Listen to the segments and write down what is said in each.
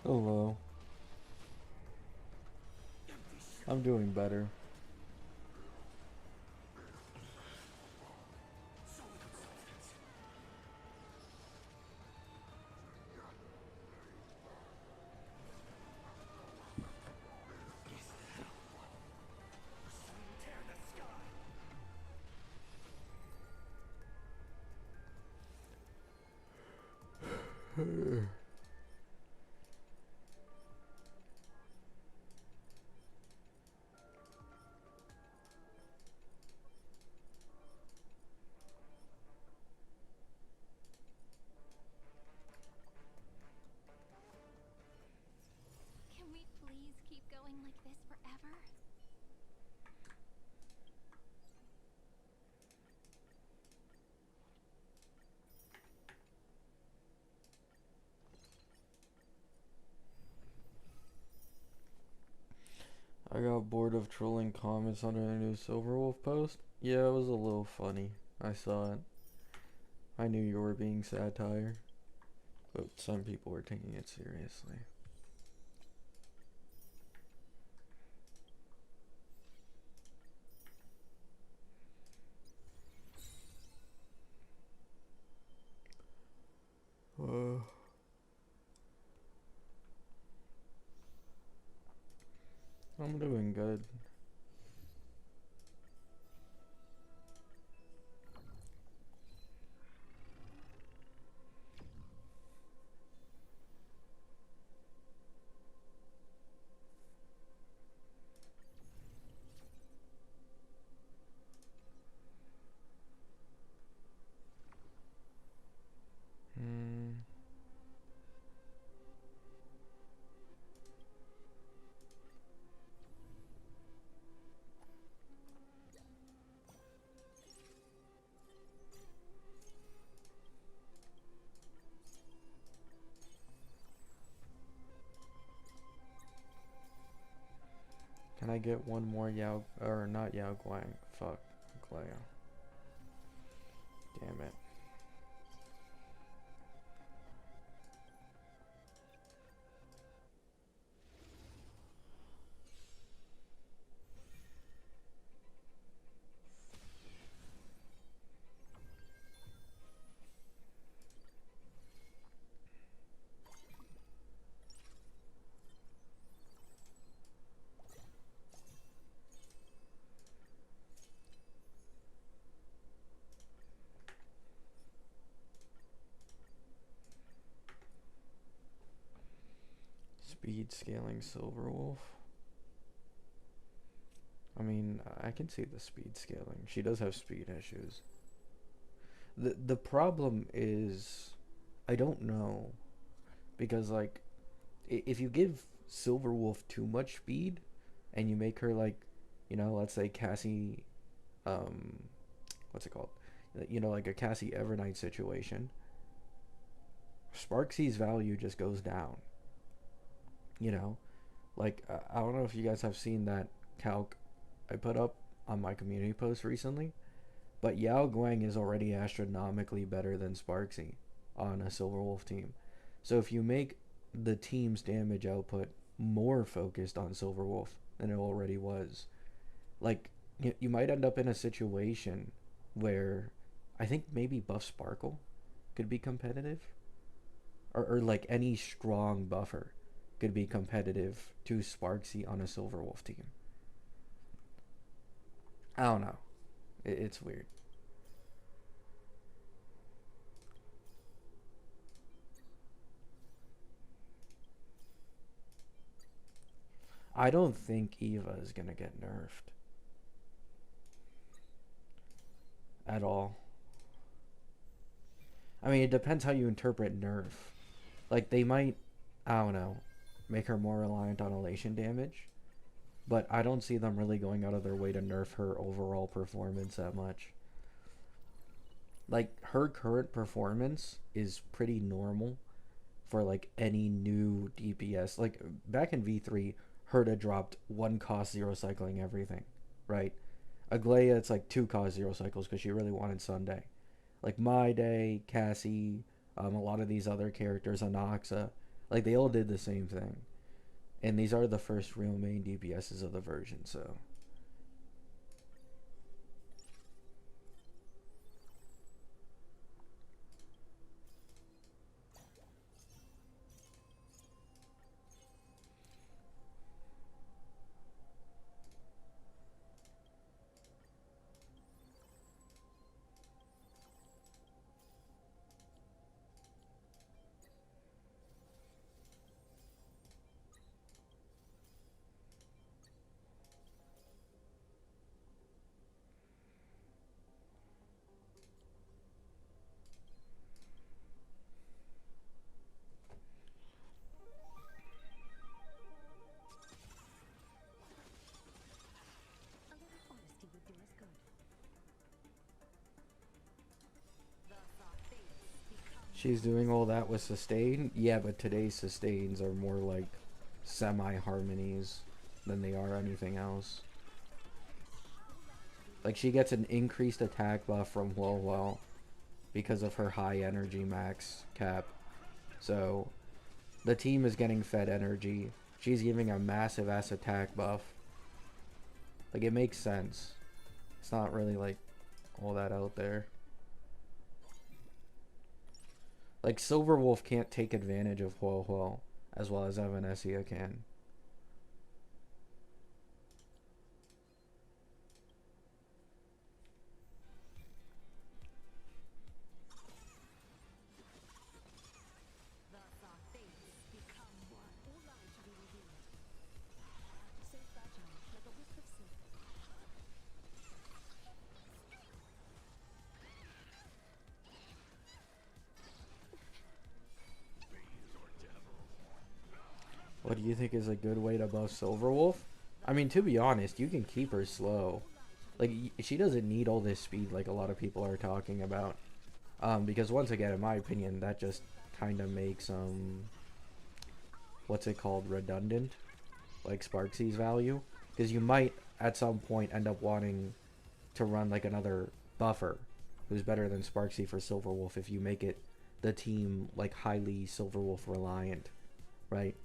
Hello. I'm doing better. Can we please keep going like this forever? I got bored of trolling comments under a new Silverwolf post. Yeah, it was a little funny. I saw it. I knew you were being satire, but some people were taking it seriously. Uh, I'm doing good. Hmm. Can I get one more Yao, or not Yao Guang? Fuck, Glaya. Damn it. Speed scaling Silverwolf. I mean, I can see the speed scaling. She does have speed issues. The problem is I don't know because like if you give Silverwolf too much speed and you make her like, let's say Cassie, um what's it called? Like a Cassie Evernight situation, Sparksy's value just goes down, you know? Like I don't know if you guys have seen that calc I put up on my community post recently, but Yao Guang is already astronomically better than Sparksy on a Silverwolf team. So if you make the team's damage output more focused on Silverwolf than it already was, like you might end up in a situation where I think maybe Buff Sparkle could be competitive, or like any strong buffer could be competitive to Sparksy on a Silverwolf team. I don't know. It's weird. I don't think Eva is gonna get nerfed at all. I mean, it depends how you interpret nerf. Like they might, I don't know, make her more reliant on elation damage, but I don't see them really going out of their way to nerf her overall performance that much. Like her current performance is pretty normal for like any new DPS. Like back in V3, Herta dropped one cost zero cycling everything, right? Aglaya, it's like two cost zero cycles because she really wanted Sunday. Like My Day, Cassie, a lot of these other characters, Anaxa, Like they all did the same thing, and these are the first real main DPSs of the version. So A little honesty would do us good. she's doing all that with sustain. Yeah, but today's sustains are more like semi harmonies than they are anything else. Like she gets an increased attack buff from well because of her high energy max cap. So the team is getting fed energy. She's giving a massive ass attack buff. Like it makes sense. It's not really like all that out there. Like Silverwolf can't take advantage of Huo as well as Evanesia can. What do you think is a good way to buff Silverwolf? I mean, to be honest, you can keep her slow. Like, she doesn't need all this speed like a lot of people are talking about. Because once again, in my opinion, that just kind of makes, what's it called, redundant? Like Sparksy's value. Because you might, at some point, end up wanting to run, like, another buffer who's better than Sparksy for Silverwolf if you make it the team, like, highly Silverwolf reliant, right?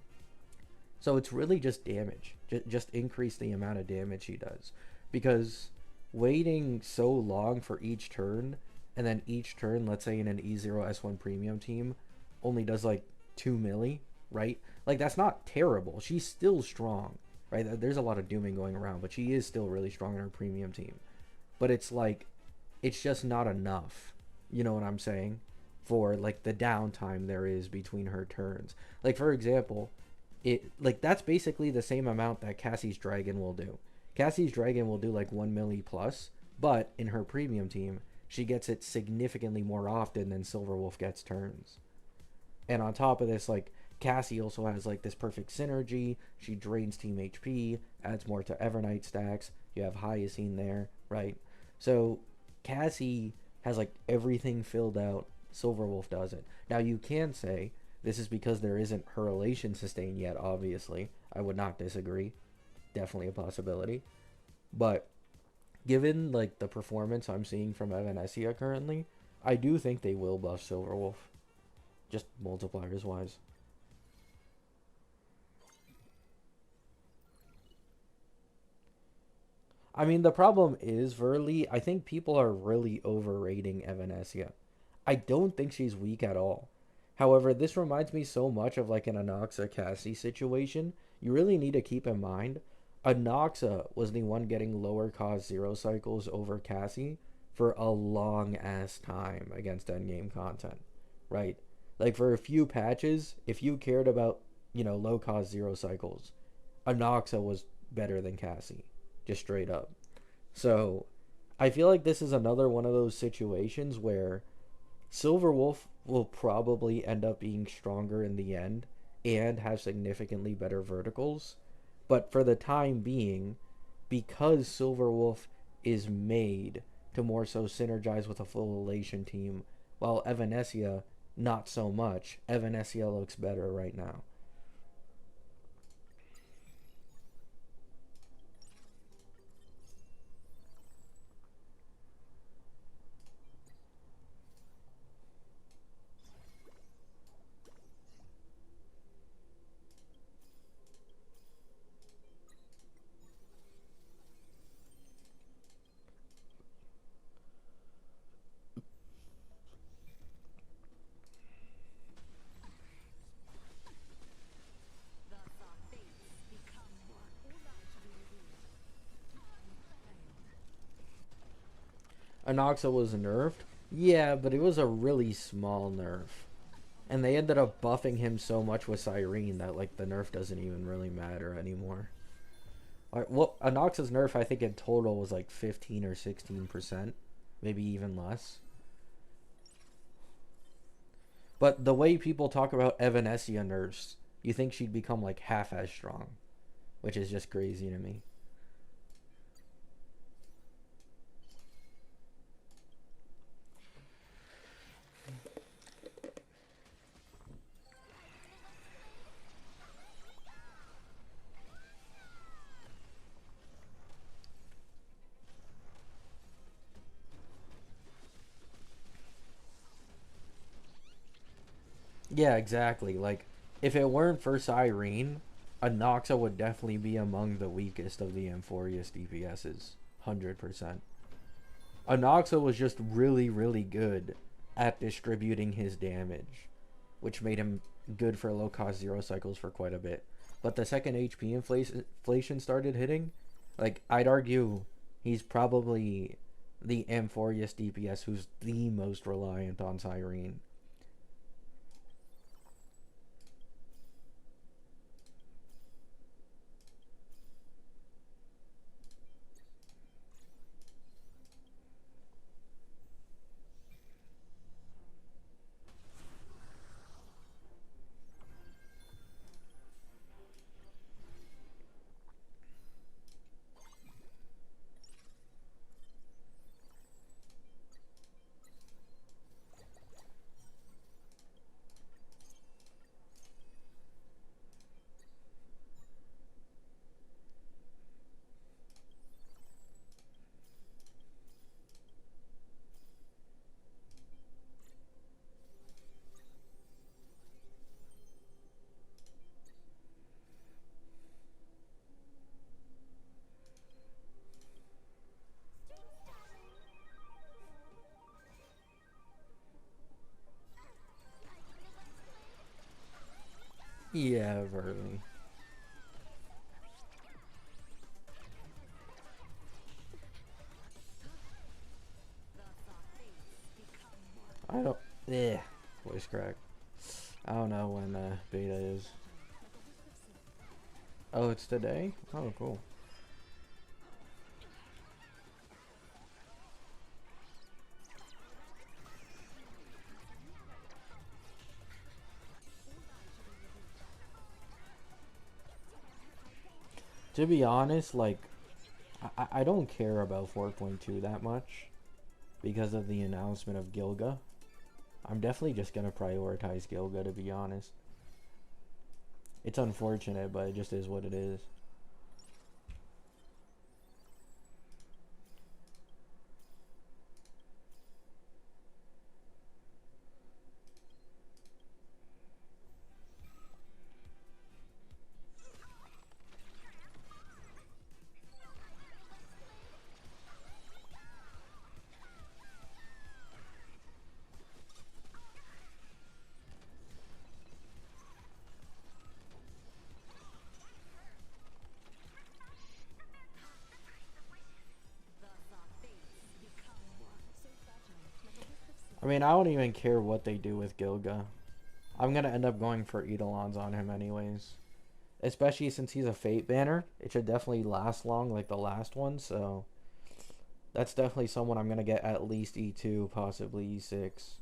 So it's really just damage. Just increase the amount of damage he does. Because waiting so long for each turn, and then each turn, let's say in an E0 S1 premium team, only does like 2 milli, right? Like that's not terrible. She's still strong, right? There's a lot of dooming going around, but she is still really strong in her premium team. But it's like, it's just not enough. You know what I'm saying? For like the downtime there is between her turns. Like for example, it like that's basically the same amount that Cassie's Dragon will do. Cassie's Dragon will do like 1 milli plus, but in her premium team, she gets it significantly more often than Silverwolf gets turns. And on top of this, like Cassie also has like this perfect synergy. She drains team HP, adds more to Evernight stacks. You have Hyacine there, right? So Cassie has like everything filled out. Silverwolf doesn't. Now you can say this is because there isn't Hurlation sustain yet, obviously. I would not disagree. Definitely a possibility. But given like the performance I'm seeing from Evanesia currently, I do think they will buff Silverwolf. Just multipliers wise. I mean, the problem is, Verly, I think people are really overrating Evanesia. I don't think she's weak at all. However, this reminds me so much of like an Anoxa Cassie situation. You really need to keep in mind, Anoxa was the one getting lower cost zero cycles over Cassie for a long ass time against endgame content, right? Like for a few patches, if you cared about, low cost zero cycles, Anoxa was better than Cassie, just straight up. So I feel like this is another one of those situations where Silverwolf will probably end up being stronger in the end and have significantly better verticals. But for the time being, because Silverwolf is made to more so synergize with a full elation team, while Evanesia not so much. Evanesia looks better right now. Anoxa was nerfed. Yeah, but it was a really small nerf. And they ended up buffing him so much with Cyrene that like the nerf doesn't even really matter anymore. Like, well, Anoxa's nerf I think in total was like 15 or 16%, maybe even less. But the way people talk about Evanescia nerfs, you think she'd become like half as strong, which is just crazy to me. Yeah, exactly. Like, if it weren't for Cyrene, Anoxa would definitely be among the weakest of the Amphorius DPSs. 100%. Anoxa was just really, really good at distributing his damage, which made him good for low cost zero cycles for quite a bit. But the second HP inflation started hitting, like, I'd argue he's probably the Amphorius DPS who's the most reliant on Cyrene. Yeah, Verly. I don't. Yeah, voice crack. I don't know when beta is. Oh, it's today? Oh, cool. To be honest, like, I don't care about 4.2 that much because of the announcement of Gilga. I'm definitely just gonna prioritize Gilga, to be honest. It's unfortunate, but it just is what it is. I mean, I don't even care what they do with Gilga. I'm gonna end up going for Eidolons on him anyways. Especially since he's a Fate banner. It should definitely last long like the last one, so that's definitely someone I'm gonna get at least E2, possibly E6.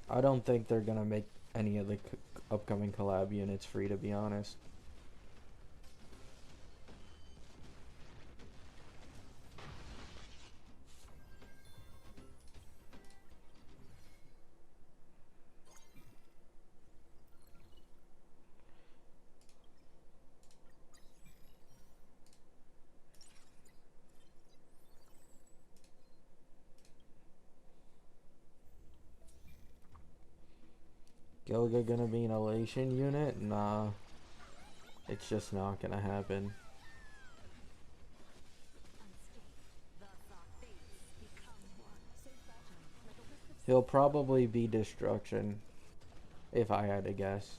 I don't think they're gonna make any of the upcoming collab units free, to be honest. Gilga gonna be an elation unit? Nah. It's just not gonna happen. He'll probably be destruction, if I had to guess.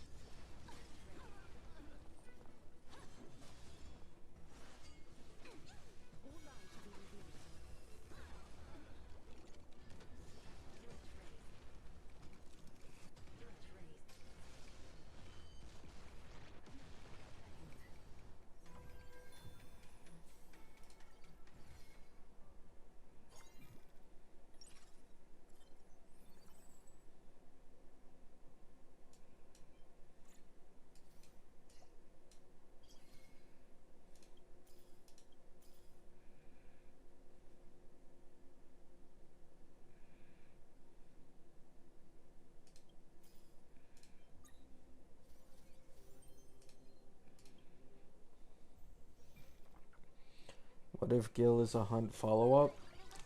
What if Gil is a hunt follow-up?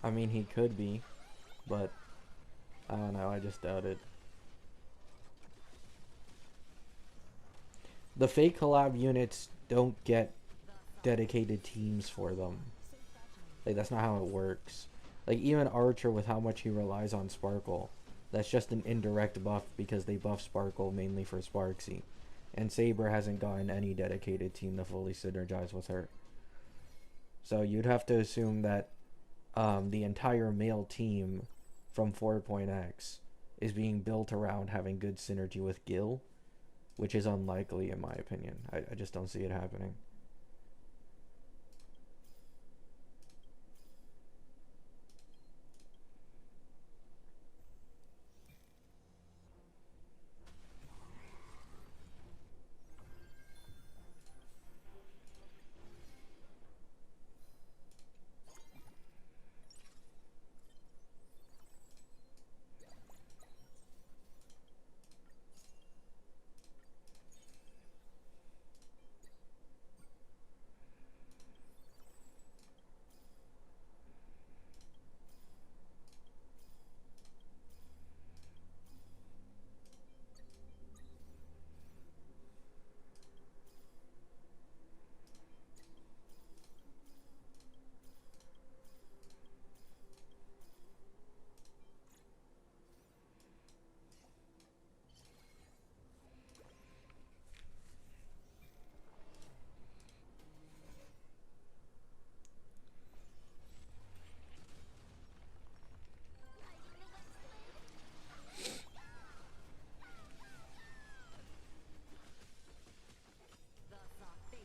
I mean, he could be, but I don't know, I just doubt it. The fake collab units don't get dedicated teams for them. Like, that's not how it works. Like, even Archer, with how much he relies on Sparkle, that's just an indirect buff because they buff Sparkle mainly for Sparksy. And Saber hasn't gotten any dedicated team to fully synergize with her. So you'd have to assume that the entire male team from 4.x is being built around having good synergy with Gil, which is unlikely in my opinion. I just don't see it happening.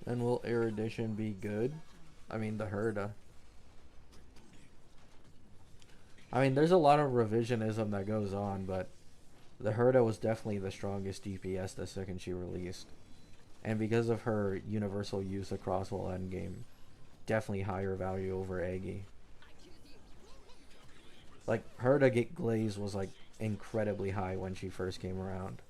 And will Erudition be good? I mean, the Herda. I mean, there's a lot of revisionism that goes on, but the Herda was definitely the strongest DPS the second she released. And because of her universal use across whole endgame, definitely higher value over Aggie. Like, Herda get glaze was like incredibly high when she first came around.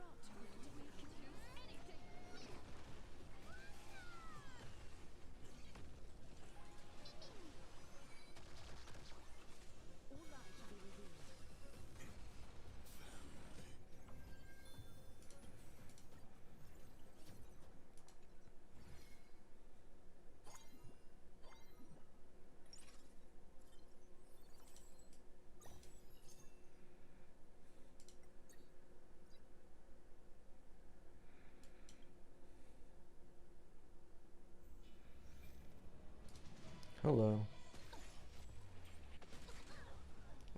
Hello.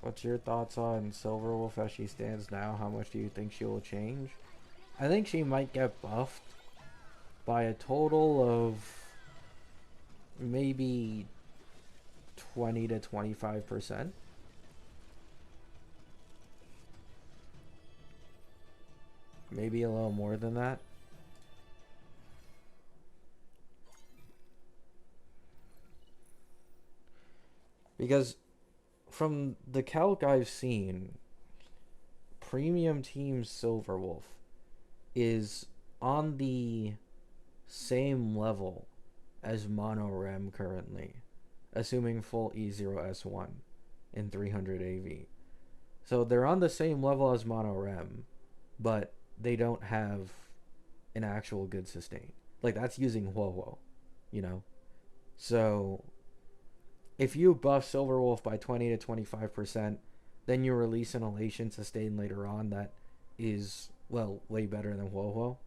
What's your thoughts on Silverwolf as she stands now? How much do you think she will change? I think she might get buffed by a total of maybe 20 to 25%. Maybe a little more than that. Because from the calc I've seen, Premium Team Silverwolf is on the same level as Mono Rem currently, assuming full E0S1 in 300 AV. So they're on the same level as Mono Rem, but they don't have an actual good sustain. Like that's using Huohuo, you know. So if you buff Silverwolf by 20 to 25%, then you release an Elation Sustain later on that is, well, way better than Huohuo.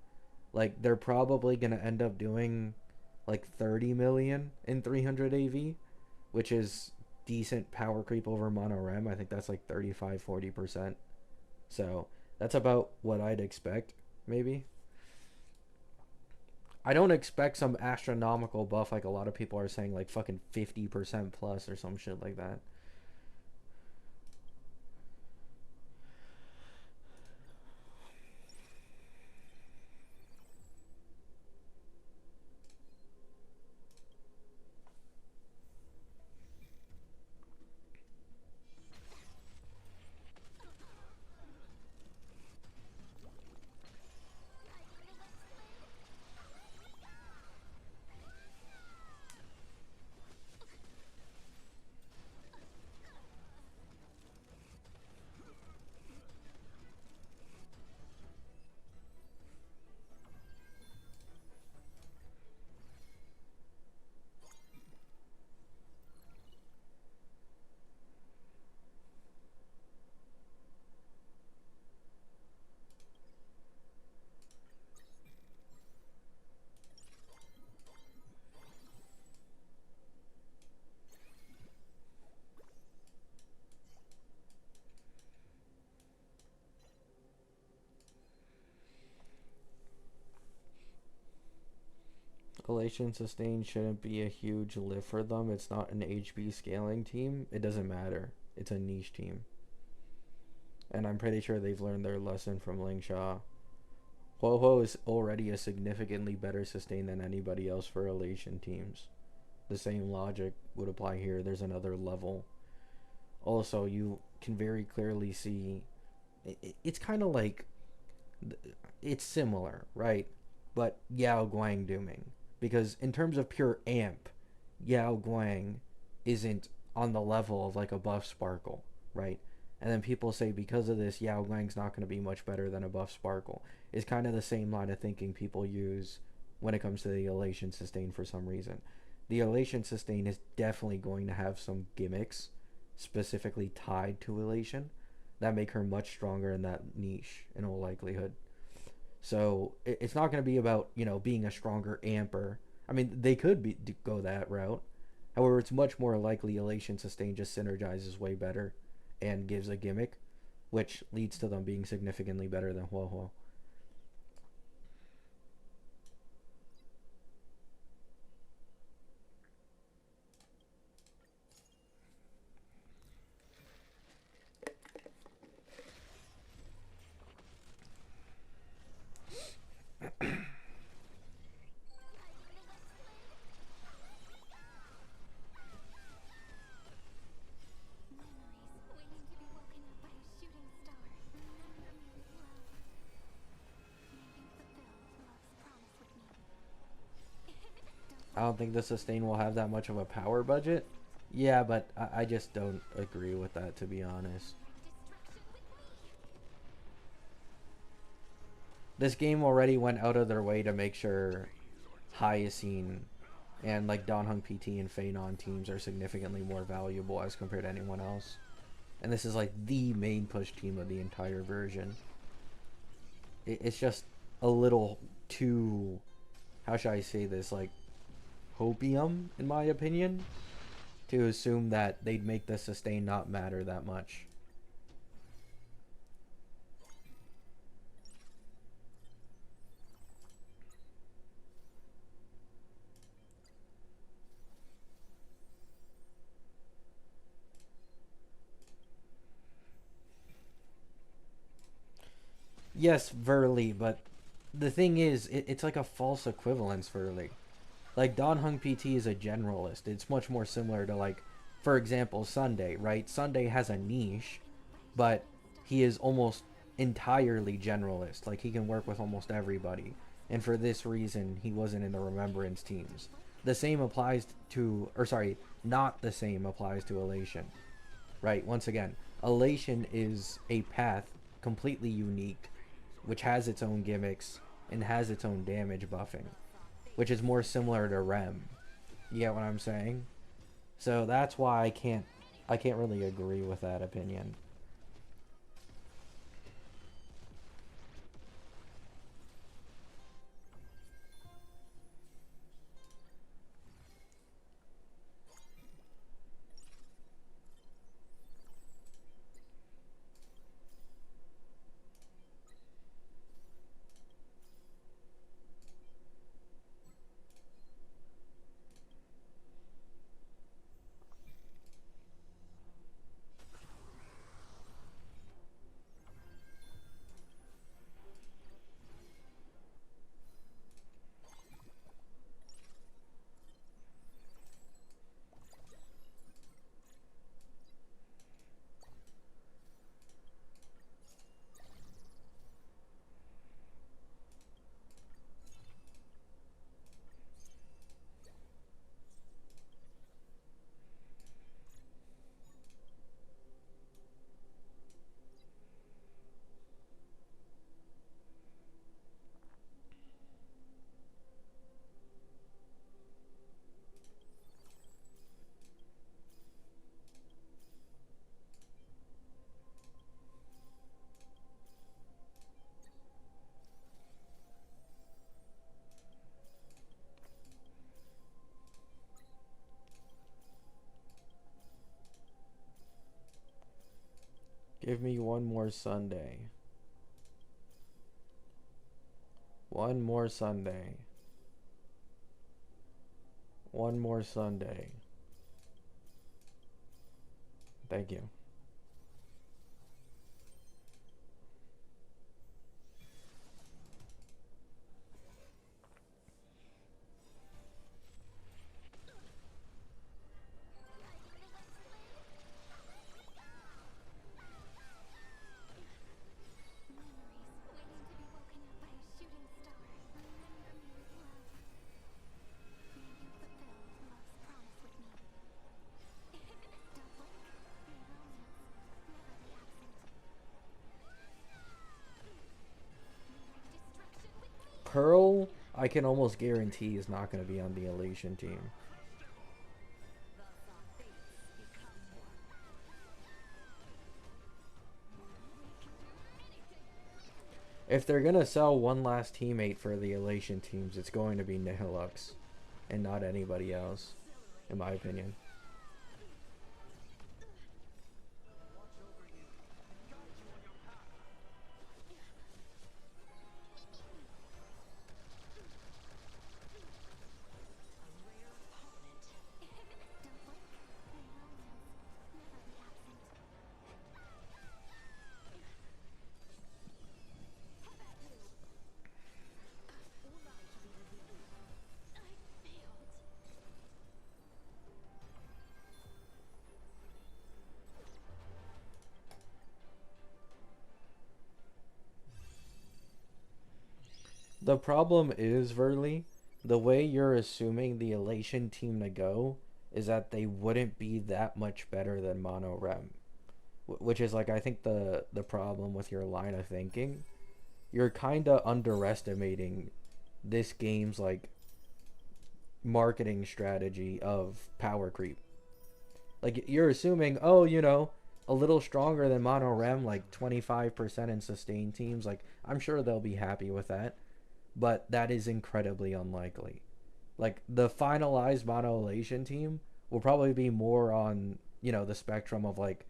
Like they're probably gonna end up doing like 30 million in 300 AV, which is decent power creep over mono rem. I think that's like 35-40%. So that's about what I'd expect, maybe. I don't expect some astronomical buff like a lot of people are saying, like fucking 50% plus or some shit like that. Elation Sustain shouldn't be a huge lift for them. It's not an HB scaling team. It doesn't matter. It's a niche team. And I'm pretty sure they've learned their lesson from Ling Sha. Huohuo is already a significantly better sustain than anybody else for Elation teams. The same logic would apply here. There's another level. Also, you can very clearly see it's kind of like it's similar, right? But Yao Guang dooming. Because in terms of pure amp, Yao Guang isn't on the level of like a buff Sparkle, right? And then people say because of this, Yao Guang's not going to be much better than a buff Sparkle. It's kind of the same line of thinking people use when it comes to the Elation Sustain for some reason. The Elation Sustain is definitely going to have some gimmicks specifically tied to Elation that make her much stronger in that niche in all likelihood. So it's not going to be about, you know, being a stronger amper. I mean, they could go that route. However, it's much more likely Elation Sustain just synergizes way better and gives a gimmick, which leads to them being significantly better than Huohuo. I don't think the sustain will have that much of a power budget. Yeah, but I just don't agree with that, to be honest. This game already went out of their way to make sure Hyacine and like Donhung PT and Phanon teams are significantly more valuable as compared to anyone else. And this is like the main push team of the entire version. It's just a little too, how should I say this, like hopium in my opinion, to assume that they'd make the sustain not matter that much. Yes, Verly, but the thing is, it's like a false equivalence, Verly. Like, Don Hung PT is a generalist. It's much more similar to, like, for example, Sunday, right? Sunday has a niche, but he is almost entirely generalist. Like, he can work with almost everybody. And for this reason, he wasn't in the Remembrance teams. The same applies to, or sorry, not the same applies to Elation. Right? Once again, Elation is a path completely unique, which has its own gimmicks and has its own damage buffing. which is more similar to REM. You get what I'm saying? So that's why I can't really agree with that opinion. Give me one more Sunday. One more Sunday. One more Sunday. Thank you. Pearl, I can almost guarantee is not going to be on the Elation team. If they're going to sell one last teammate for the Elation teams, it's going to be Nihilux and not anybody else, in my opinion. The problem is, Verly, the way you're assuming the Elation team to go is that they wouldn't be that much better than Mono Rem. Which is like I think the problem with your line of thinking. You're kind of underestimating this game's like marketing strategy of power creep. Like you're assuming, oh, a little stronger than Mono Rem, like 25% in sustain teams. Like I'm sure they'll be happy with that, but that is incredibly unlikely. Like the finalized monoelation team will probably be more on, the spectrum of like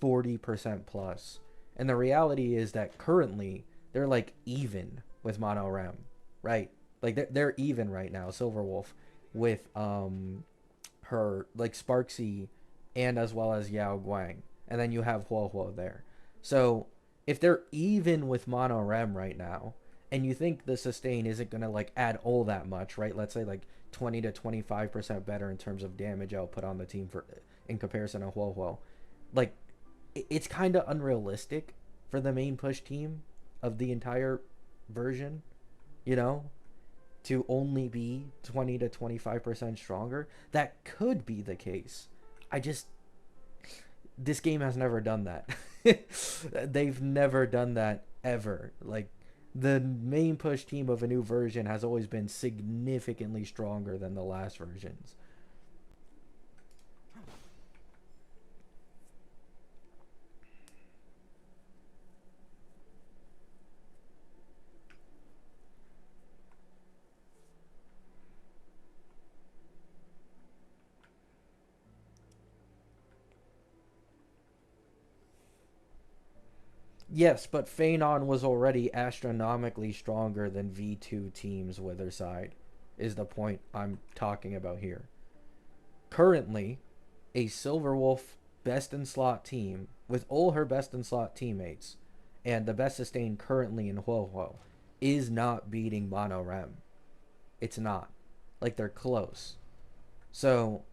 40% plus. And the reality is that currently they're like even with Mono Rem, right? Like they're even right now, Silverwolf, with her like Sparksy and as well as Yao Guang. And then you have Huo Huo there. So if they're even with Mono Rem right now, and you think the sustain isn't gonna like add all that much, right? Let's say like 20 to 25% better in terms of damage output on the team for in comparison to Huo Huo. Like it's kind of unrealistic for the main push team of the entire version, you know, to only be 20 to 25% stronger. That could be the case. I just this game has never done that. They've never done that ever. Like the main push team of a new version has always been significantly stronger than the last versions. Yes, but Phanon was already astronomically stronger than V2 teams with her side, is the point I'm talking about here. Currently, a Silverwolf best in slot team with all her best in slot teammates and the best sustained currently in Huohuo is not beating Mono Rem. It's not. Like, they're close. So,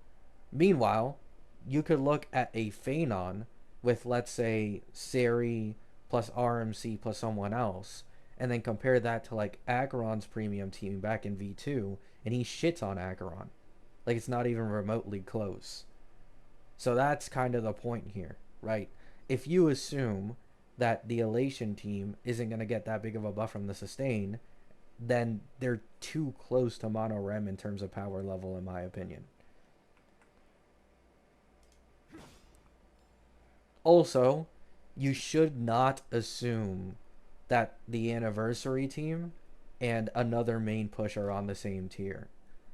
meanwhile, you could look at a Phanon with, let's say, Seri plus RMC plus someone else, and then compare that to, like, Acheron's premium team back in V2, and he shits on Acheron. Like, it's not even remotely close. So that's kind of the point here, right? If you assume that the Elation team isn't going to get that big of a buff from the sustain, then they're too close to Mono Rem in terms of power level, in my opinion. Also, you should not assume that the anniversary team and another main push are on the same tier.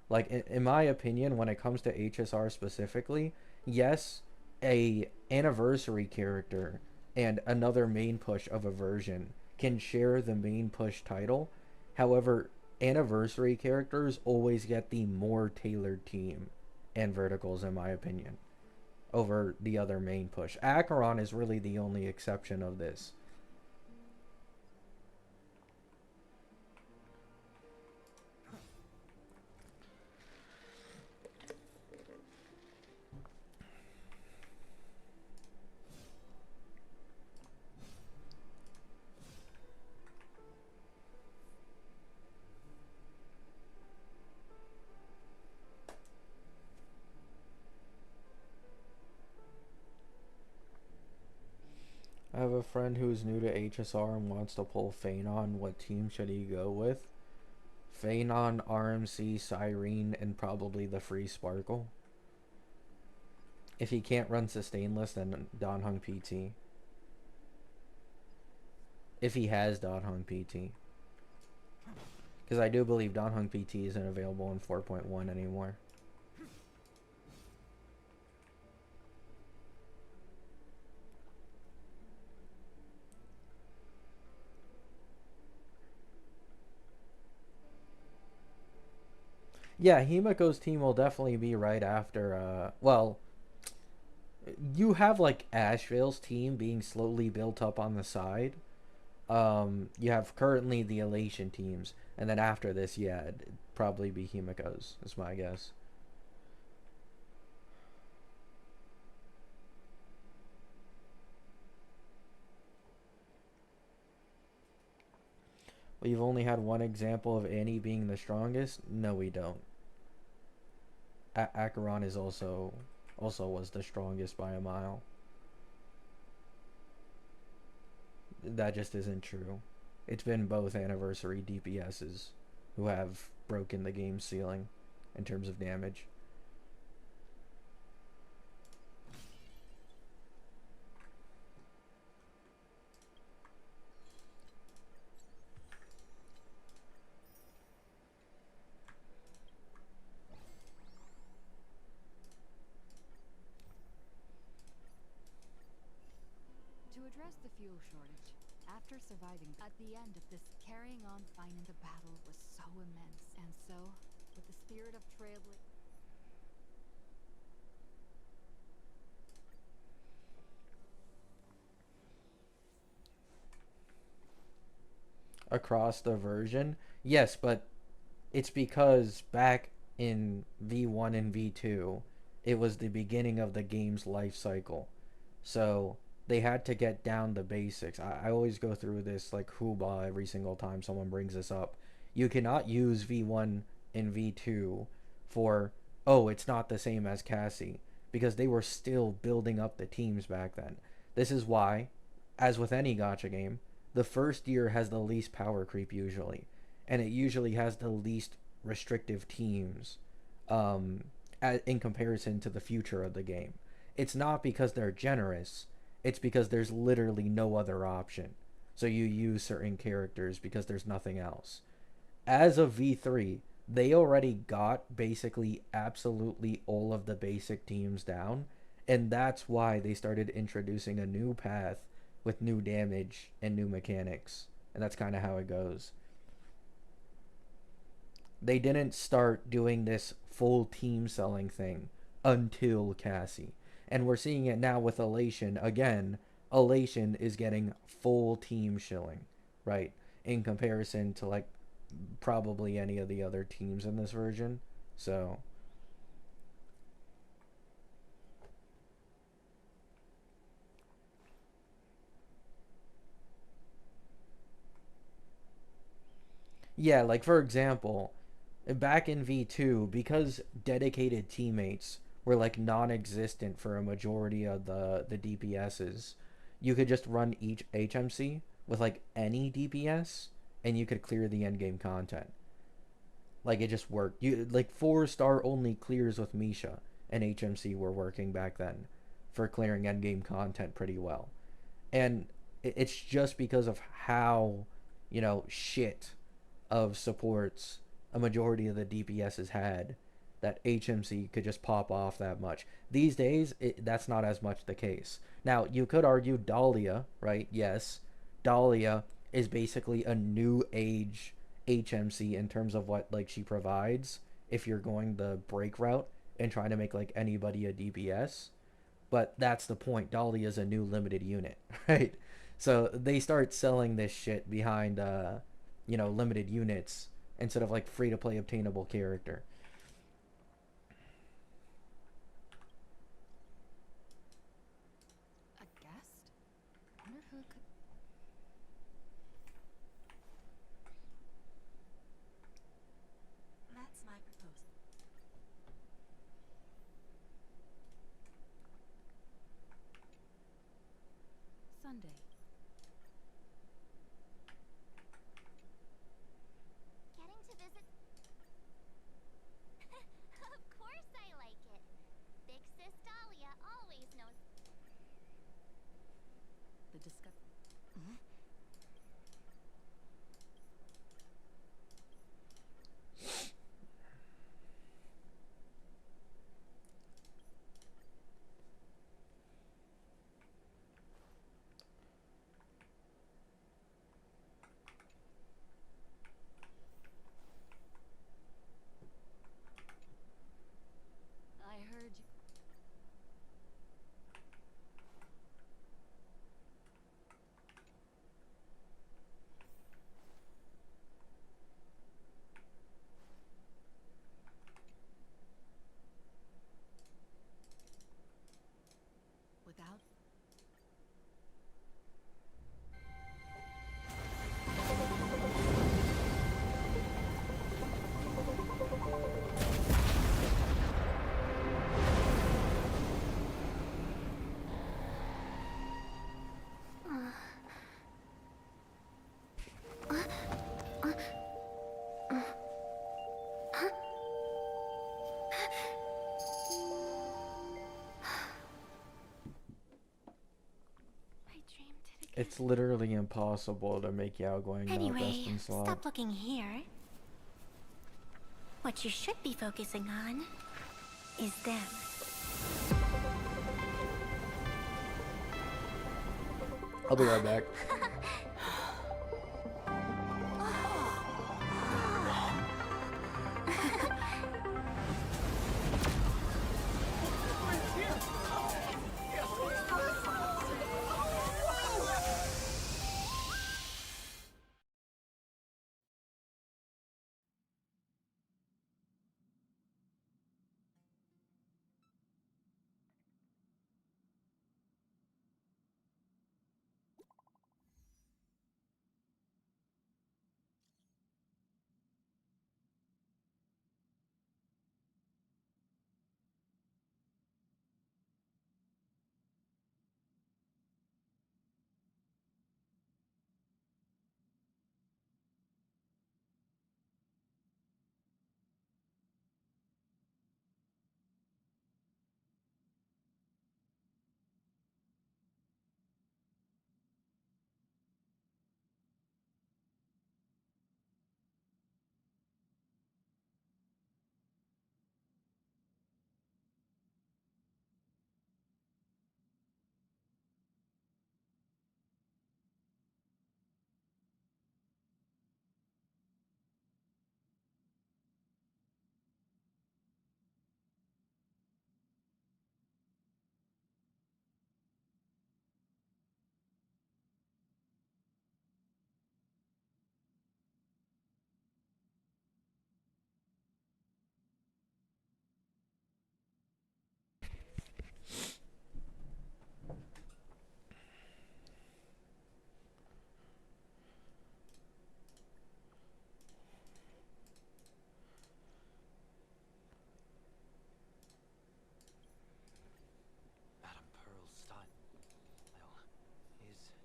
Like, in my opinion, when it comes to HSR specifically, yes, a anniversary character and another main push of a version can share the main push title. However, anniversary characters always get the more tailored team and verticals, in my opinion, over the other main push. Acheron is really the only exception of this. I have a friend who's new to HSR and wants to pull Phanon. What team should he go with? Phanon, RMC, Cyrene, and probably the free Sparkle. If he can't run Sustainless, then Danhung PT. If he has Danhung PT. Because I do believe Danhung PT isn't available in 4.1 anymore. Yeah, Himiko's team will definitely be right after, well, you have, like, Ashvale's team being slowly built up on the side. You have currently the Elation teams, and then after this, yeah, it'd probably be Himiko's, is my guess. We've only had one example of Annie being the strongest. No, we don't. Acheron is also was the strongest by a mile. That just isn't true. It's been both anniversary DPSs who have broken the game ceiling in terms of damage. To address the fuel shortage, after surviving at the end of this, carrying on fighting the battle was so immense. And so, with the spirit of trailblazing, Across the version, yes, but it's because back in V1 and V2, it was the beginning of the game's life cycle. So they had to get down the basics. I always go through this like hooba every single time someone brings this up. You cannot use V1 and V2 for, oh, it's not the same as Cassie, because they were still building up the teams back then. This is why, as with any gacha game, the first year has the least power creep usually, and it usually has the least restrictive teams, um, in comparison to the future of the game. It's not because they're generous, it's because there's literally no other option. So you use certain characters because there's nothing else. As of V3, they already got basically absolutely all of the basic teams down, and that's why they started introducing a new path with new damage and new mechanics. And that's kind of how it goes. They didn't start doing this full team selling thing until Cassie. And we're seeing it now with Elation. Again, Elation is getting full team shilling, right? In comparison to like probably any of the other teams in this version. So, yeah, like for example, back in V2, because dedicated teammates were like non-existent for a majority of the DPSs, you could just run each HMC with like any DPS and you could clear the end game content. Like it just worked. You like 4-star only clears with Misha and HMC were working back then for clearing end game content pretty well. And it's just because of how, shit of supports a majority of the DPSs had that HMC could just pop off that much. These days, that's not as much the case. Now, you could argue Dahlia, right? Yes, Dahlia is basically a new age HMC in terms of what like she provides if you're going the break route and trying to make like anybody a DPS. But that's the point. Dahlia is a new limited unit, right? So they start selling this shit behind limited units instead of like free to play obtainable character. A guest? Wonder who it could. That's my proposal. Sunday. Getting to visit. Of course I like it. Big sis Dahlia always knows. The discuss. I heard you. Without. I dreamed it again. It's literally impossible to make Yao Guang not best Anyway, in slot. stop looking here. What you should be focusing on is them. I'll be right back.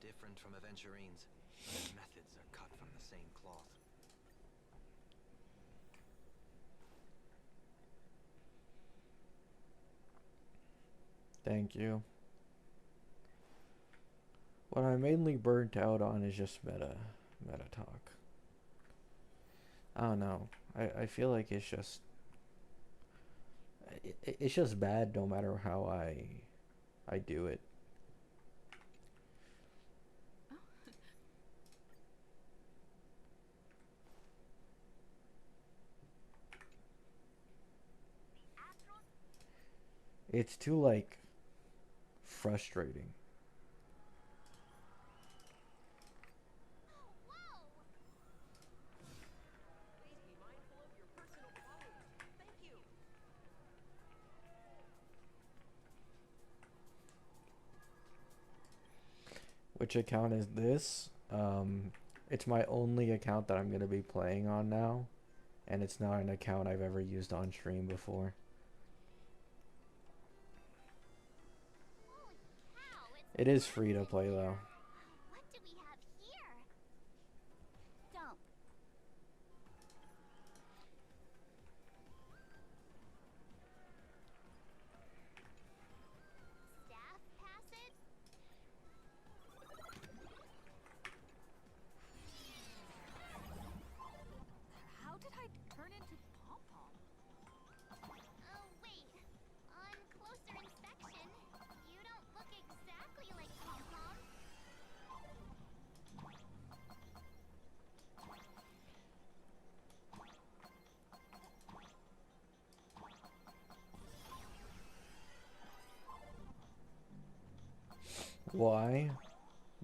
different from aventurines. Their methods are cut from the same cloth. Thank you. What I'm mainly burnt out on is just meta talk. I don't know. I feel like it's just bad no matter how I do it. It's too like frustrating. Which account is this? It's my only account that I'm going to be playing on now, and it's not an account I've ever used on stream before. It is free to play though. What do we have here? Dump. Staff passage? How did I turn into Pom-Pom? Oh, wait. On closer inspection, you don't look exactly like Pom-Pom. Why?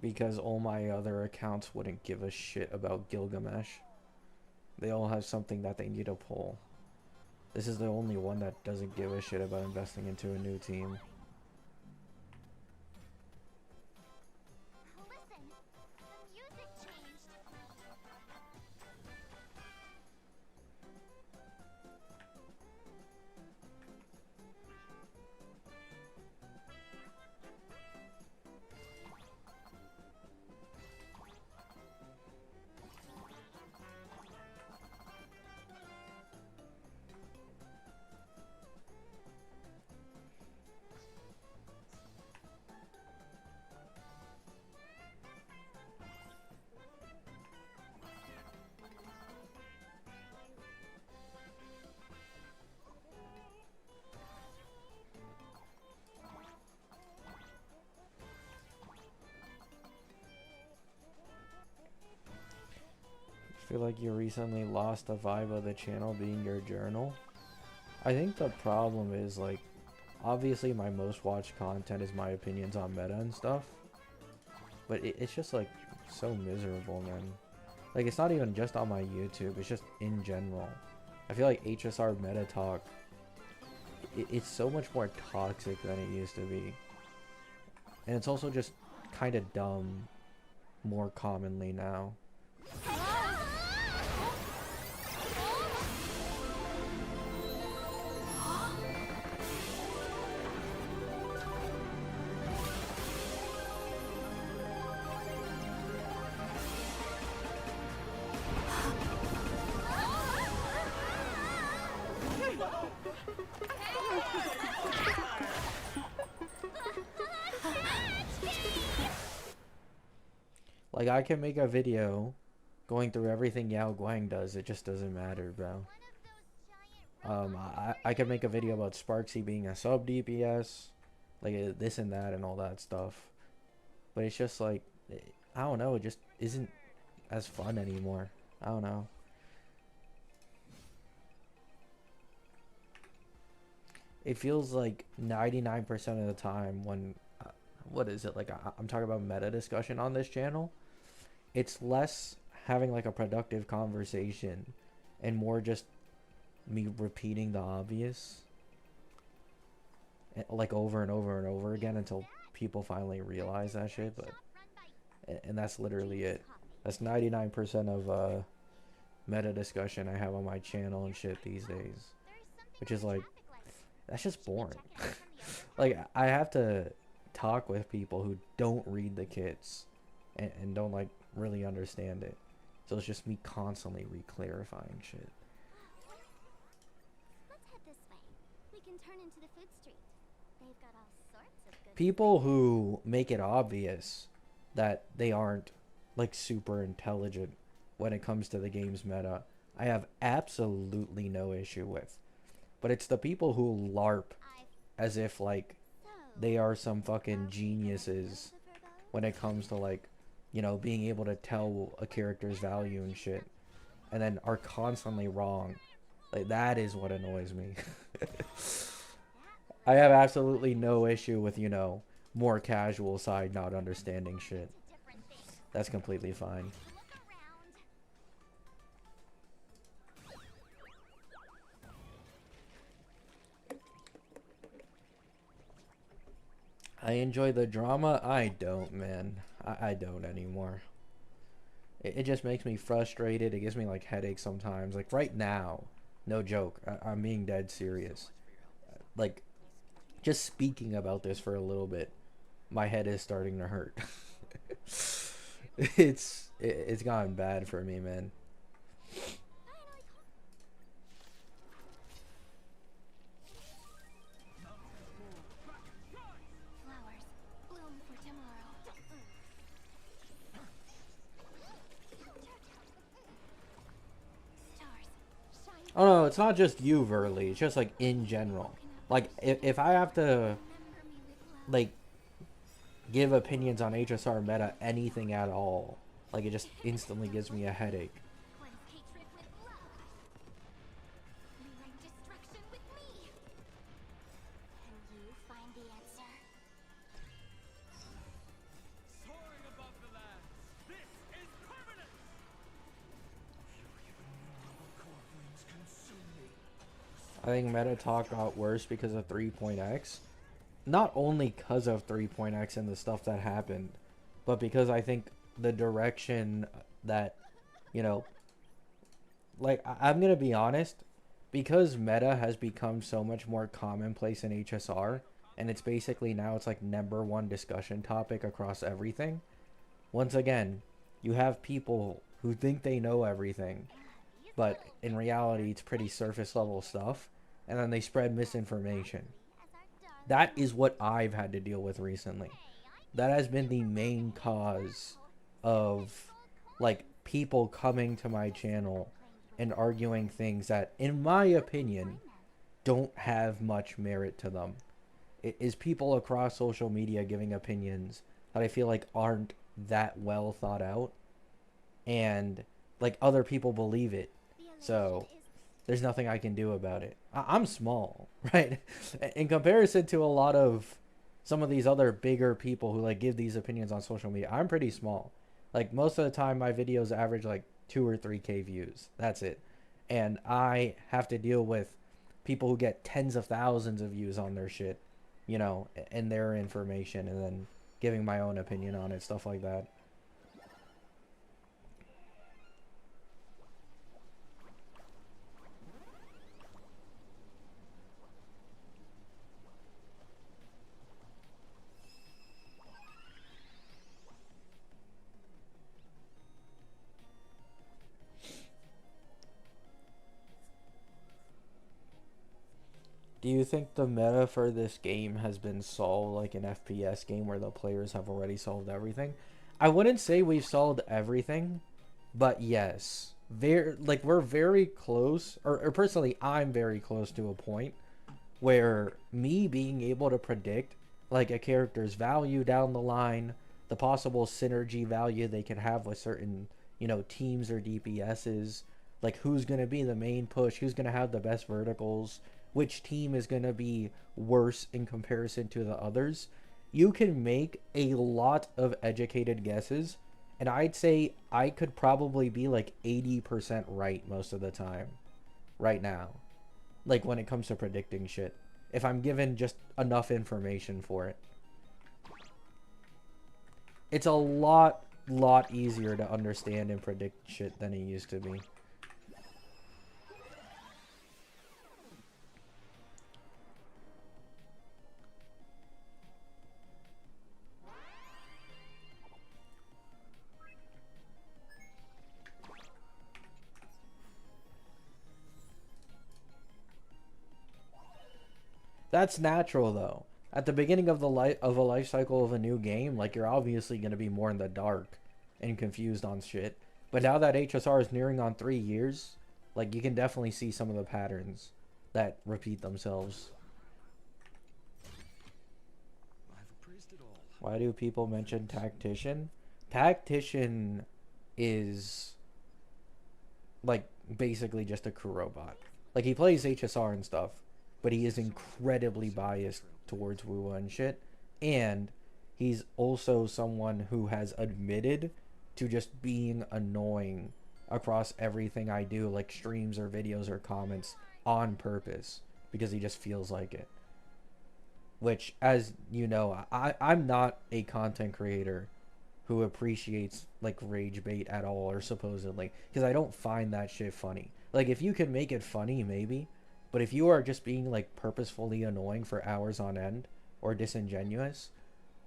Because all my other accounts wouldn't give a shit about Gilgamesh. They all have something that they need to pull. This is the only one that doesn't give a shit about investing into a new team. Listen, the music changed. I feel like you recently lost the vibe of the channel being your journal. I think the problem is, like, obviously my most watched content is my opinions on meta and stuff. But it's just, like, so miserable, man. Like, it's not even just on my YouTube, it's just in general. I feel like HSR meta talk, it's so much more toxic than it used to be. And it's also just kind of dumb more commonly now. Like, I can make a video going through everything Yao Guang does, it just doesn't matter, bro. I could make a video about Sparksy being a sub DPS, like this and that and all that stuff. But it's just like, I don't know, it just isn't as fun anymore. I don't know. It feels like 99% of the time when, what is it, like I'm talking about meta discussion on this channel, it's less having like a productive conversation and more just me repeating the obvious, like over and over and over again until people finally realize that shit. But and that's literally it. That's 99% of meta discussion I have on my channel and shit these days, which is like, that's just boring. Like, I have to talk with people who don't read the kits and don't like really understand it. So it's just me constantly re-clarifying shit. Let's head this way. We can turn into the food street. They've got all sorts of good People who make it obvious that they aren't like super intelligent when it comes to the game's meta, I have absolutely no issue with. But it's the people who LARP as if like they are some fucking geniuses when it comes to like, you know, being able to tell a character's value and shit, and then are constantly wrong. Like, that is what annoys me. I have absolutely no issue with, you know, more casual side not understanding shit. That's completely fine. I enjoy the drama. I don't, man. I don't anymore. It just makes me frustrated. It gives me like headaches sometimes. Like right now, no joke. I'm being dead serious. Like, just speaking about this for a little bit, my head is starting to hurt. It's gotten bad for me, man. flowers bloom for tomorrow. Stars shine. Oh no, it's not just you, Verly. It's just like in general. Like if I have to Remember me with love. like give opinions on HSR meta anything at all, like it just instantly gives me a headache. Cleanse hatred with love. Rewrite destruction with me. Can you find the answer? Soaring above the lands, this is permanent! I think meta talk got worse because of 3.x. Not only because of 3.x and the stuff that happened, but because I think the direction that, you know, like I'm gonna be honest, because meta has become so much more commonplace in HSR, and it's basically now it's like number one discussion topic across everything. Once again, you have people who think they know everything, but in reality it's pretty surface level stuff, and then they spread misinformation. That is what I've had to deal with recently. That has been the main cause of like people coming to my channel and arguing things that in my opinion don't have much merit to them. It is people across social media giving opinions that I feel like aren't that well thought out, and like other people believe it. So there's nothing I can do about it. I'm small, right? In comparison to a lot of some of these other bigger people who like give these opinions on social media, I'm pretty small. Like most of the time my videos average like 2 or 3K views. That's it. And I have to deal with people who get tens of thousands of views on their shit, you know, and their information, and then giving my own opinion on it, stuff like that. Do you think the meta for this game has been solved like an FPS game where the players have already solved everything? I wouldn't say we've solved everything, but yes. We're very close, or personally I'm very close to a point where me being able to predict like a character's value down the line, the possible synergy value they could have with certain, you know, teams or DPSs, like who's going to be the main push, who's going to have the best verticals, which team is going to be worse in comparison to the others. You can make a lot of educated guesses, and I'd say I could probably be like 80% right most of the time right now. Like when it comes to predicting shit, if I'm given just enough information for it. It's a lot easier to understand and predict shit than it used to be. That's natural though. At the beginning of a life cycle of a new game, like you're obviously going to be more in the dark and confused on shit. But now that HSR is nearing on 3 years, like you can definitely see some of the patterns that repeat themselves. I've appraised it all. Why do people mention Tactician? Tactician is like basically just a crew robot. Like he plays HSR and stuff, but he is incredibly biased towards Wuwa and shit. And he's also someone who has admitted to just being annoying across everything I do, like streams or videos or comments, on purpose because he just feels like it. Which, as you know, I'm not a content creator who appreciates like rage bait at all, or supposedly, because I don't find that shit funny. Like if you can make it funny, maybe, but if you are just being like purposefully annoying for hours on end or disingenuous,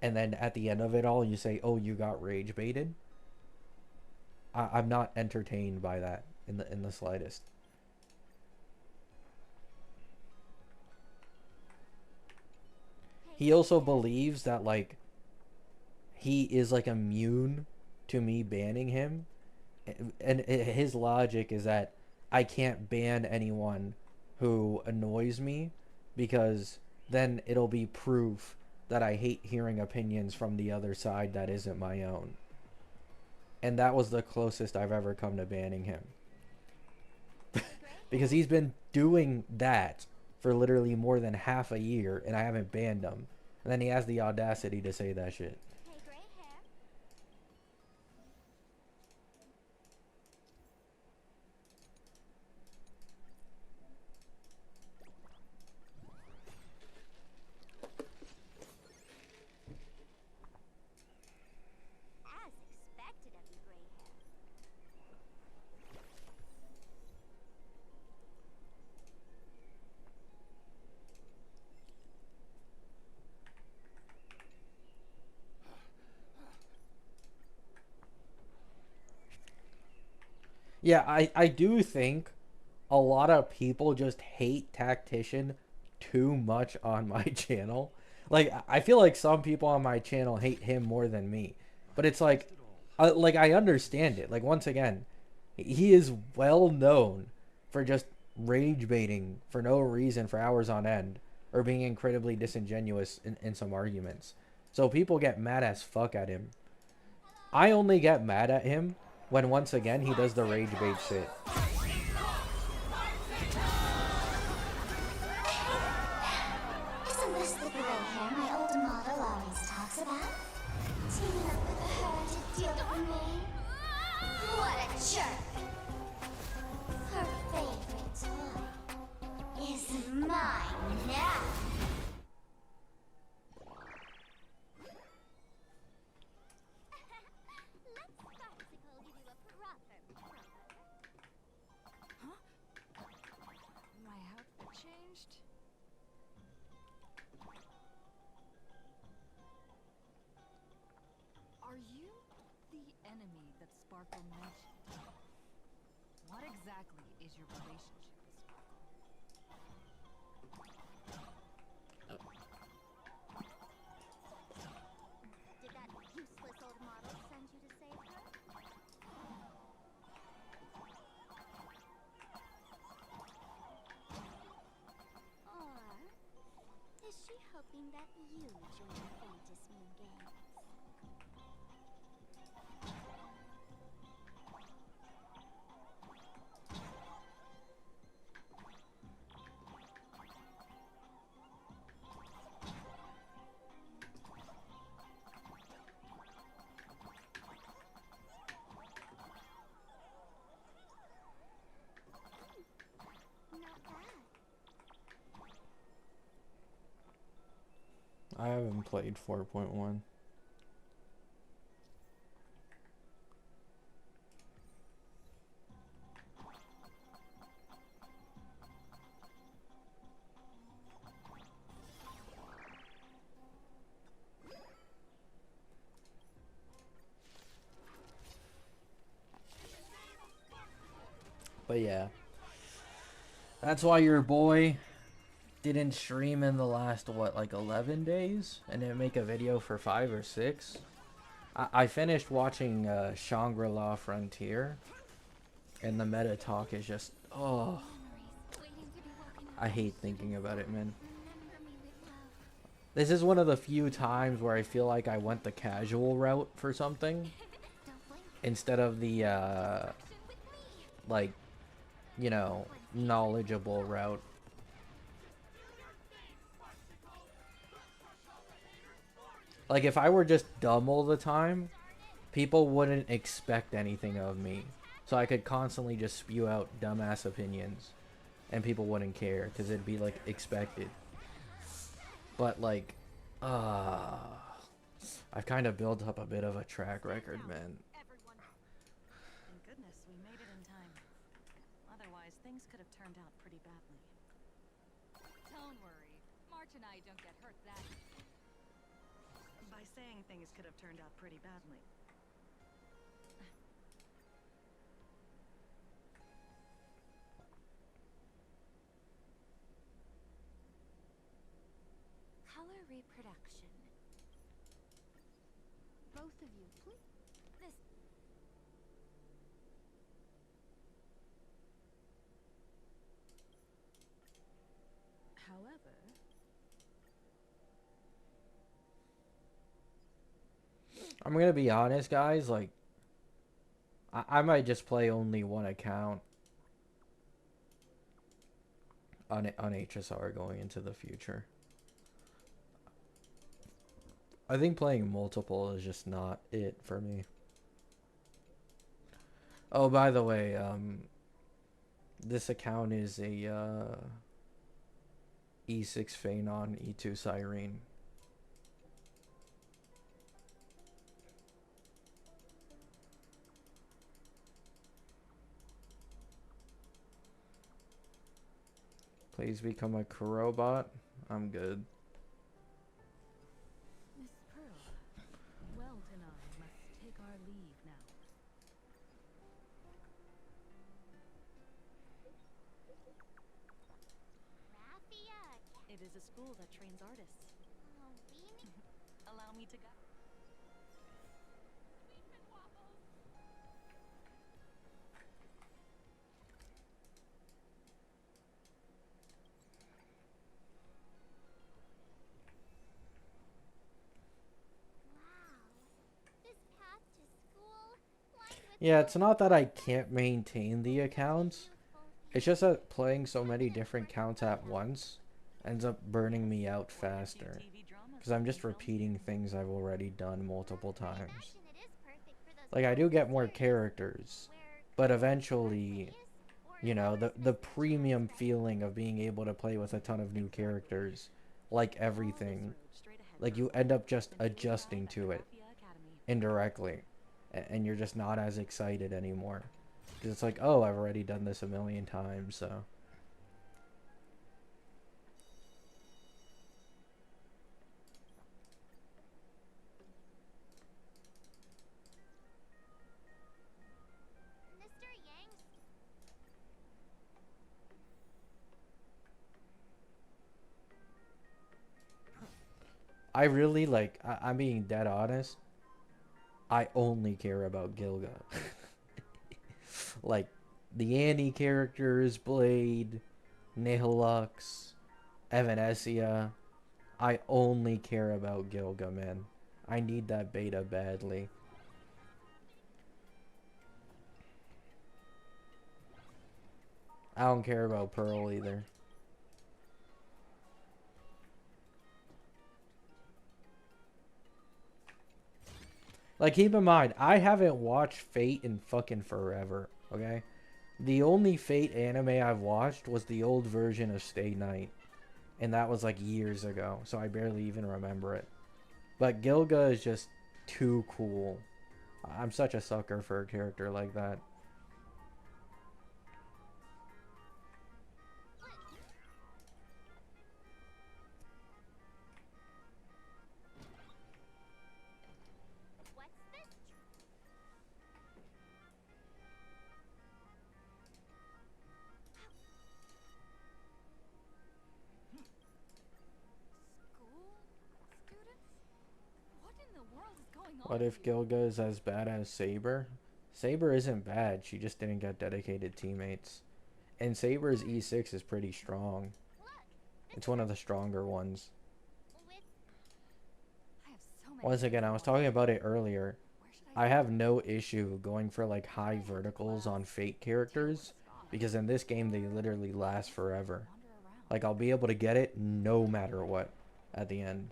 and then at the end of it all you say, "Oh, you got rage baited," I'm not entertained by that in the slightest. He also believes that like he is like immune to me banning him, and his logic is that I can't ban anyone who annoys me because then it'll be proof that I hate hearing opinions from the other side that isn't my own. And that was the closest I've ever come to banning him. Because he's been doing that for literally more than half a year and I haven't banned him. And then he has the audacity to say that shit. Hey, gray hair. As expected of you, gray hair. Yeah, I do think a lot of people just hate Tactician too much on my channel. Like, I feel like some people on my channel hate him more than me. But it's like I understand it. Like, once again, he is well known for just rage baiting for no reason for hours on end, or being incredibly disingenuous in some arguments. So people get mad as fuck at him. I only get mad at him when once again he does the rage bait shit. Isn't this the gray hair my old model always talks about? Teaming up with her to deal with me? What a jerk! Her favorite toy is mine now. Let's farcical give you a proper. My outfit changed? Are you the enemy that Sparkle mentioned? What exactly is your relationship with Sparkle? Did that useless old model send you to save her? Or is she hoping that you join the fantasy games? Not bad. I haven't played 4.1. But yeah, that's why your boy didn't stream in the last, what, like 11 days? And didn't make a video for 5 or 6? I finished watching Shangri-La Frontier. And the meta talk is just, oh. I hate thinking about it, man. This is one of the few times where I feel like I went the casual route for something. Instead of the, like, you know, knowledgeable route. Like, if I were just dumb all the time, people wouldn't expect anything of me. So I could constantly just spew out dumbass opinions. And people wouldn't care, because it'd be, like, expected. But, like, I've kind of built up a bit of a track record, man. Thank goodness we made it in time. Otherwise, things could have turned out pretty badly. Don't worry. March and I don't get hurt that By saying things could have turned out pretty badly. Color reproduction. Both of you, please. This. However, I'm gonna be honest, guys, like, I might just play only one account on HSR going into the future. I think playing multiple is just not it for me. Oh, by the way, this account is a E6 Phanon, E2 Cyrene. Please become a Kurobot. I'm good. Miss Pearl, Welt and I must take our leave now. Raffia. It is a school that trains artists. Oh, beanie. Allow me to go. Wow. This path to school, lined with Yeah, it's not that I can't maintain the accounts. It's just that playing so many different counts at once ends up burning me out faster. TV dramas Because I'm just and films. repeating things I've already done multiple times. fashion, it is perfect for those Like, I do get more series characters, where but colors are eventually, harmonious, or you know, the enforcement premium chance feeling of being able to play with a ton of new characters, like Follow this everything, road straight ahead like you past end up just then you will arrive adjusting at to it Raffia Academy. indirectly. And you're just not as excited anymore. Because it's like, oh, I've already done this a million times, so. Mr. Yang's I really, like, I'm being dead honest. I only care about Gilga. Like, the Annie characters, Blade, Nihilux, Evanesia. I only care about Gilga, man. I need that beta badly. I don't care about Pearl either. Like, keep in mind, I haven't watched Fate in fucking forever, okay? The only Fate anime I've watched was the old version of Stay Night. And that was like years ago, so I barely even remember it. But Gilga is just too cool. I'm such a sucker for a character like that. what's this? What if Gilga is as bad as Saber? Saber isn't bad, she just didn't get dedicated teammates. And Saber's E6 is pretty strong. It's one of the stronger ones. I have so many Once again, I was talking about it earlier. Where should I I have no issue going for like high verticals on fake characters because in this game they literally last forever. wander around? Like I'll be able to get it no matter what at the end.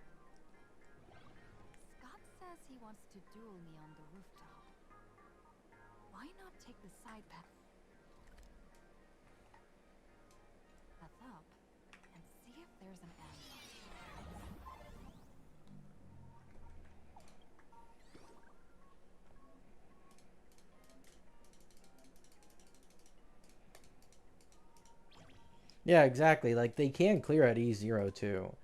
Competition is coming up. Scott says he wants to duel me on the rooftop. Why not take the side path up and see if there's an ambush? Yeah, exactly. Like they can clear at E0 too.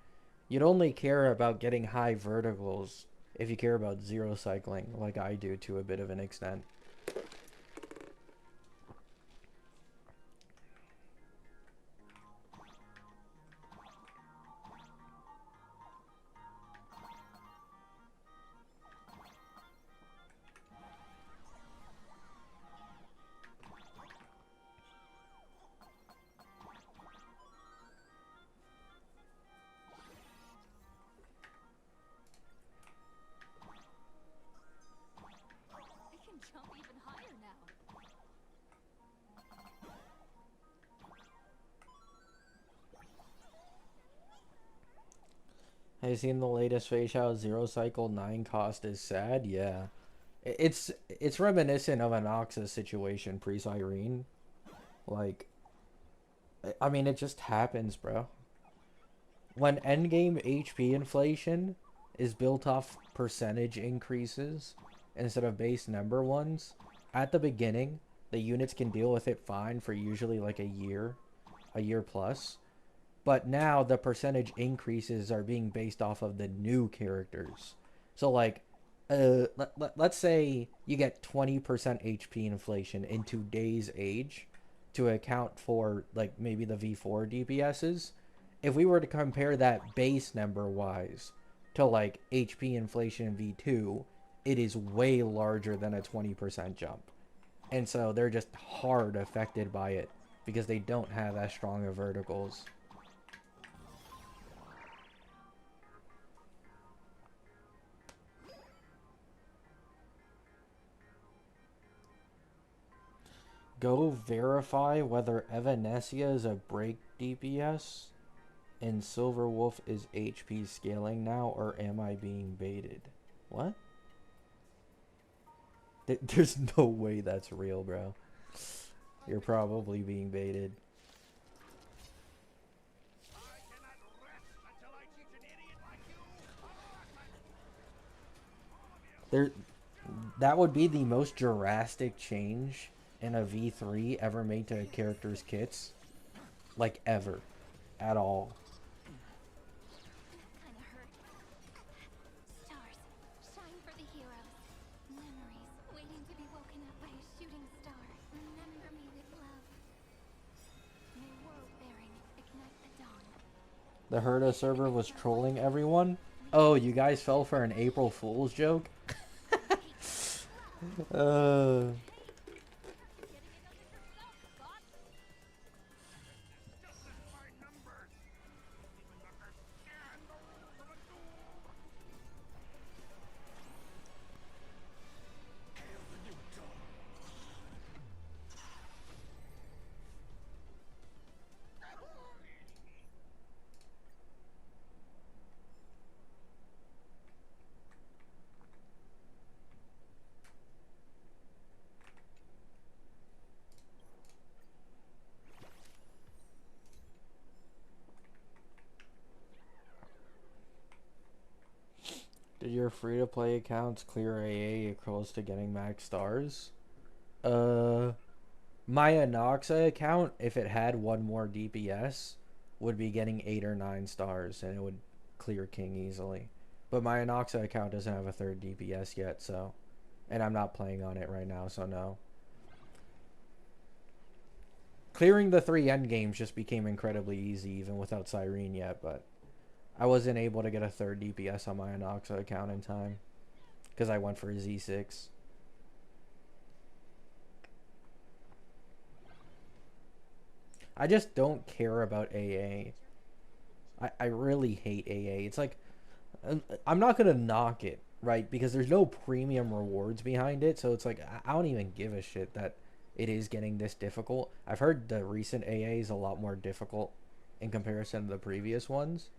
You'd only care about getting high verticals if you care about zero cycling, like I do to a bit of an extent. I can jump even higher now. Have you seen the latest Face Out Zero Cycle 9 cost is sad? Yeah. It's reminiscent of an Oxa situation pre-Cyrene. Like, I mean, it just happens, bro. When endgame HP inflation is built off percentage increases instead of base number ones, at the beginning, the units can deal with it fine for usually like a year plus. But now the percentage increases are being based off of the new characters. So like, let's say you get 20% HP inflation in today's age to account for like maybe the V4 DPSs. If we were to compare that base number wise to like HP inflation in V2, it is way larger than a 20% jump. And so they're just hard affected by it because they don't have as strong of verticals. Go verify whether Evanesia is a break DPS and Silver Wolf is HP scaling now, or am I being baited? What? There's no way that's real, bro. You're probably being baited. There, that would be the most drastic change in a V3 ever made to a character's kits. Like, ever. At all. That kinda hurt. Stars, shine for the heroes. Memories waiting to be woken up by a shooting star. Remember me with love. May world bearing ignite the dawn. The Herda server was trolling everyone. Oh, you guys fell for an April Fool's joke? uh... Did your free-to-play accounts clear AA close to getting max stars? My Anoxa account, if it had one more DPS, would be getting 8 or 9 stars, and it would clear King easily. But my Anoxa account doesn't have a 3rd DPS yet, so... And I'm not playing on it right now, so no. Clearing the 3 endgames just became incredibly easy, even without Cyrene yet, but... I wasn't able to get a 3rd DPS on my Anoxa account in time. Because I went for a Z6. I just don't care about AA. I really hate AA. It's like... I'm not going to knock it, right? Because there's no premium rewards behind it. So it's like, I don't even give a shit that it is getting this difficult. I've heard the recent AA is a lot more difficult in comparison to the previous ones.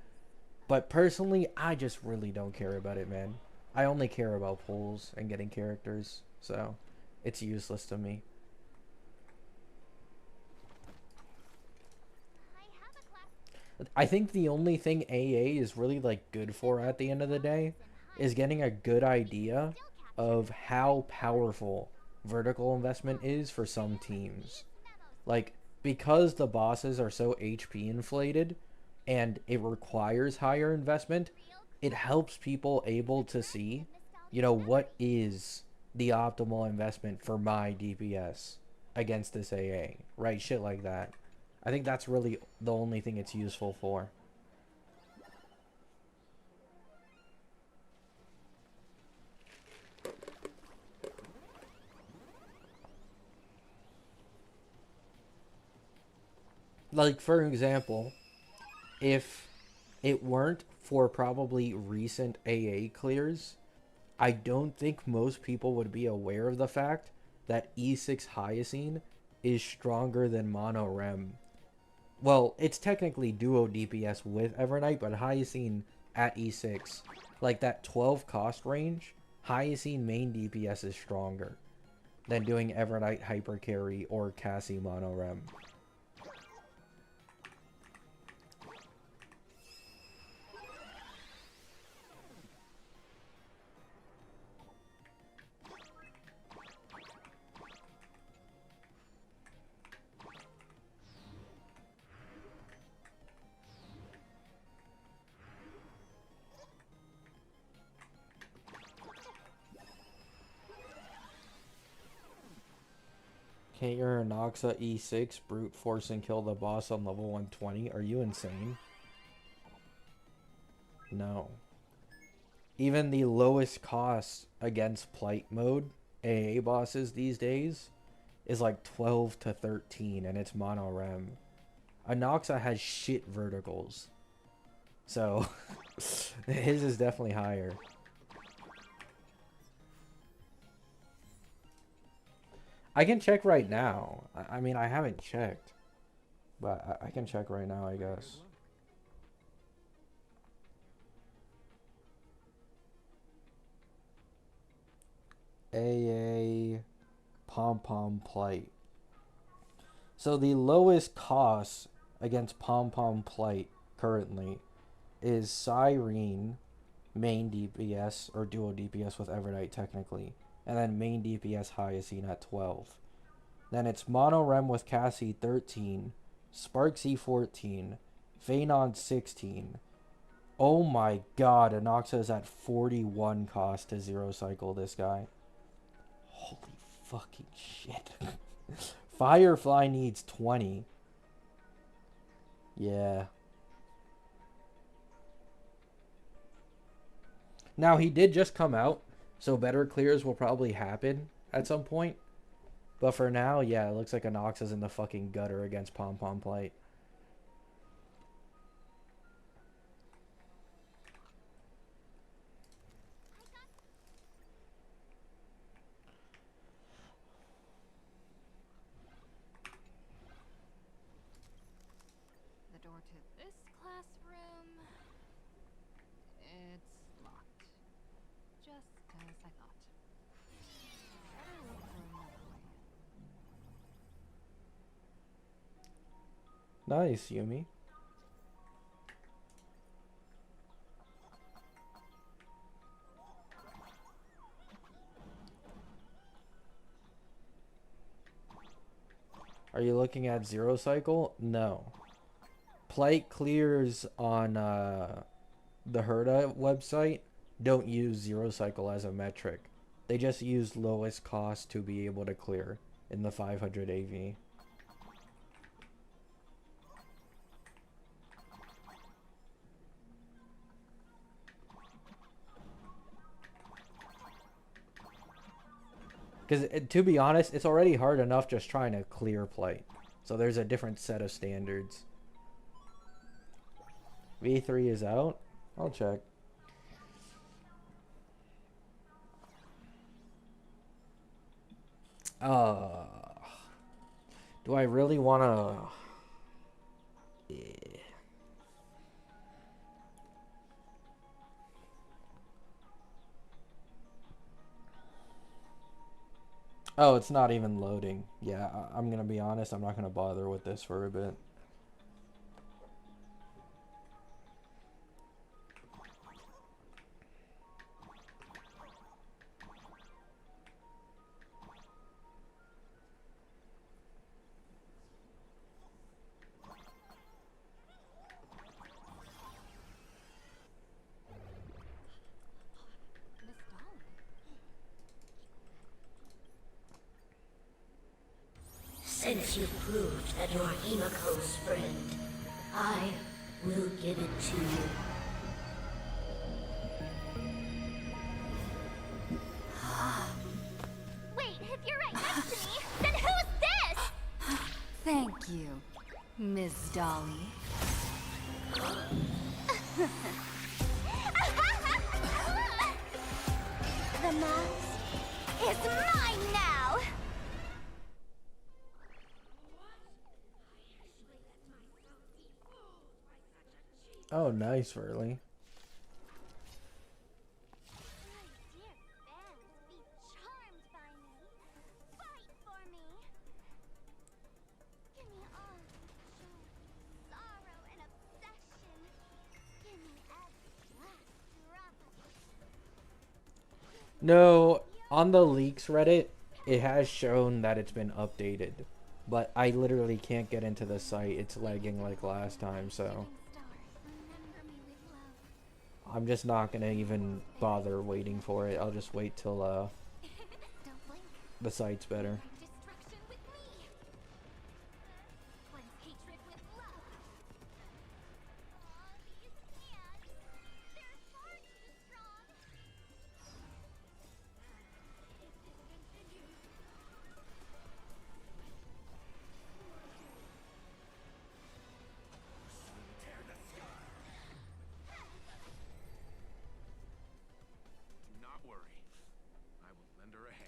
But personally, I just really don't care about it, man. I only care about pulls and getting characters. So it's useless to me. I think the only thing AA is really like good for at the end of the day is getting a good idea of how powerful vertical investment is for some teams. Like, because the bosses are so HP inflated and it requires higher investment, it helps people able to see, you know, what is the optimal investment for my DPS against this AA, right? Shit like that. I think that's really the only thing it's useful for. Like, for example, if it weren't for probably recent AA clears, I don't think most people would be aware of the fact that E6 Hyacine is stronger than Mono Rem. Well, it's technically duo DPS with Evernight, but Hyacine at E6, like that 12 cost range, Hyacine main DPS is stronger than doing Evernight Hyper Carry or Cassie Mono Rem. Can't your Noxa E6 brute force and kill the boss on level 120? Are you insane? No. Even the lowest cost against Plight mode AA bosses these days is like 12 to 13 and it's Mono Rem. Anoxa has shit verticals. So his is definitely higher. I can check right now. I mean, I haven't checked. But I can check right now, I guess. AA Pom Pom Plight. So the lowest cost against Pom Pom Plight currently is Cyrene main DPS or dual DPS with Evernight technically. And then main DPS Hyacine at 12. Then it's Mono Rem with Cassie 13, Sparksy 14, Phanon 16. Oh my god, Anoxa is at 41 cost to 0 cycle this guy. Holy fucking shit. Firefly needs 20. Yeah. Now he did just come out. So better clears will probably happen at some point. But for now, yeah, it looks like Anoxa's in the fucking gutter against Pom Pom Plight. The door to this classroom... it's locked. Just as I thought. Better look for another way. Nice, Yumi. Are you looking at 0 cycle? No. plight clears on the Herda website don't use zero cycle as a metric. They just use lowest cost to be able to clear in the 500 AV. Because to be honest, it's already hard enough just trying to clear plight. So there's a different set of standards. V3 is out? I'll check. Do I really want to... Yeah. Oh, it's not even loading. Yeah, I'm gonna be honest, I'm not gonna bother with this for a bit. Miss Dolly. Since you proved that you're Himiko's friend, I will give it to you. Wait, if you're right next to me, then who's this? Thank you, Miss Dolly. The mouse is mine now! Oh, nice, Verly. My dear fans, be charmed by me. Fight for me. Give me all joy, sorrow, and obsession. Give me every last drop of No, on the leaks Reddit, it has shown that it's been updated. But I literally can't get into the site. It's lagging like last time, so... star. Remember me with love. I'm just not gonna even bother waiting for it. I'll just wait till Don't blink. the site's better. Destruction with me. Cleanse hatred with love. Aw, these hands. They're far too strong. Do not worry. I will lend her a hand.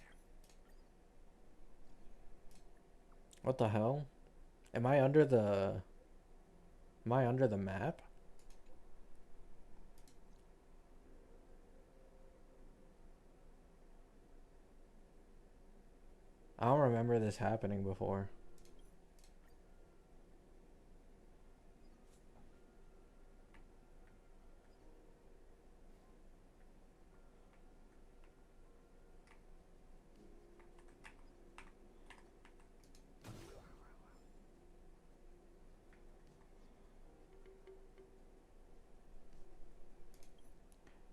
What the hell? Am I under the... Am I under the map? I don't remember this happening before.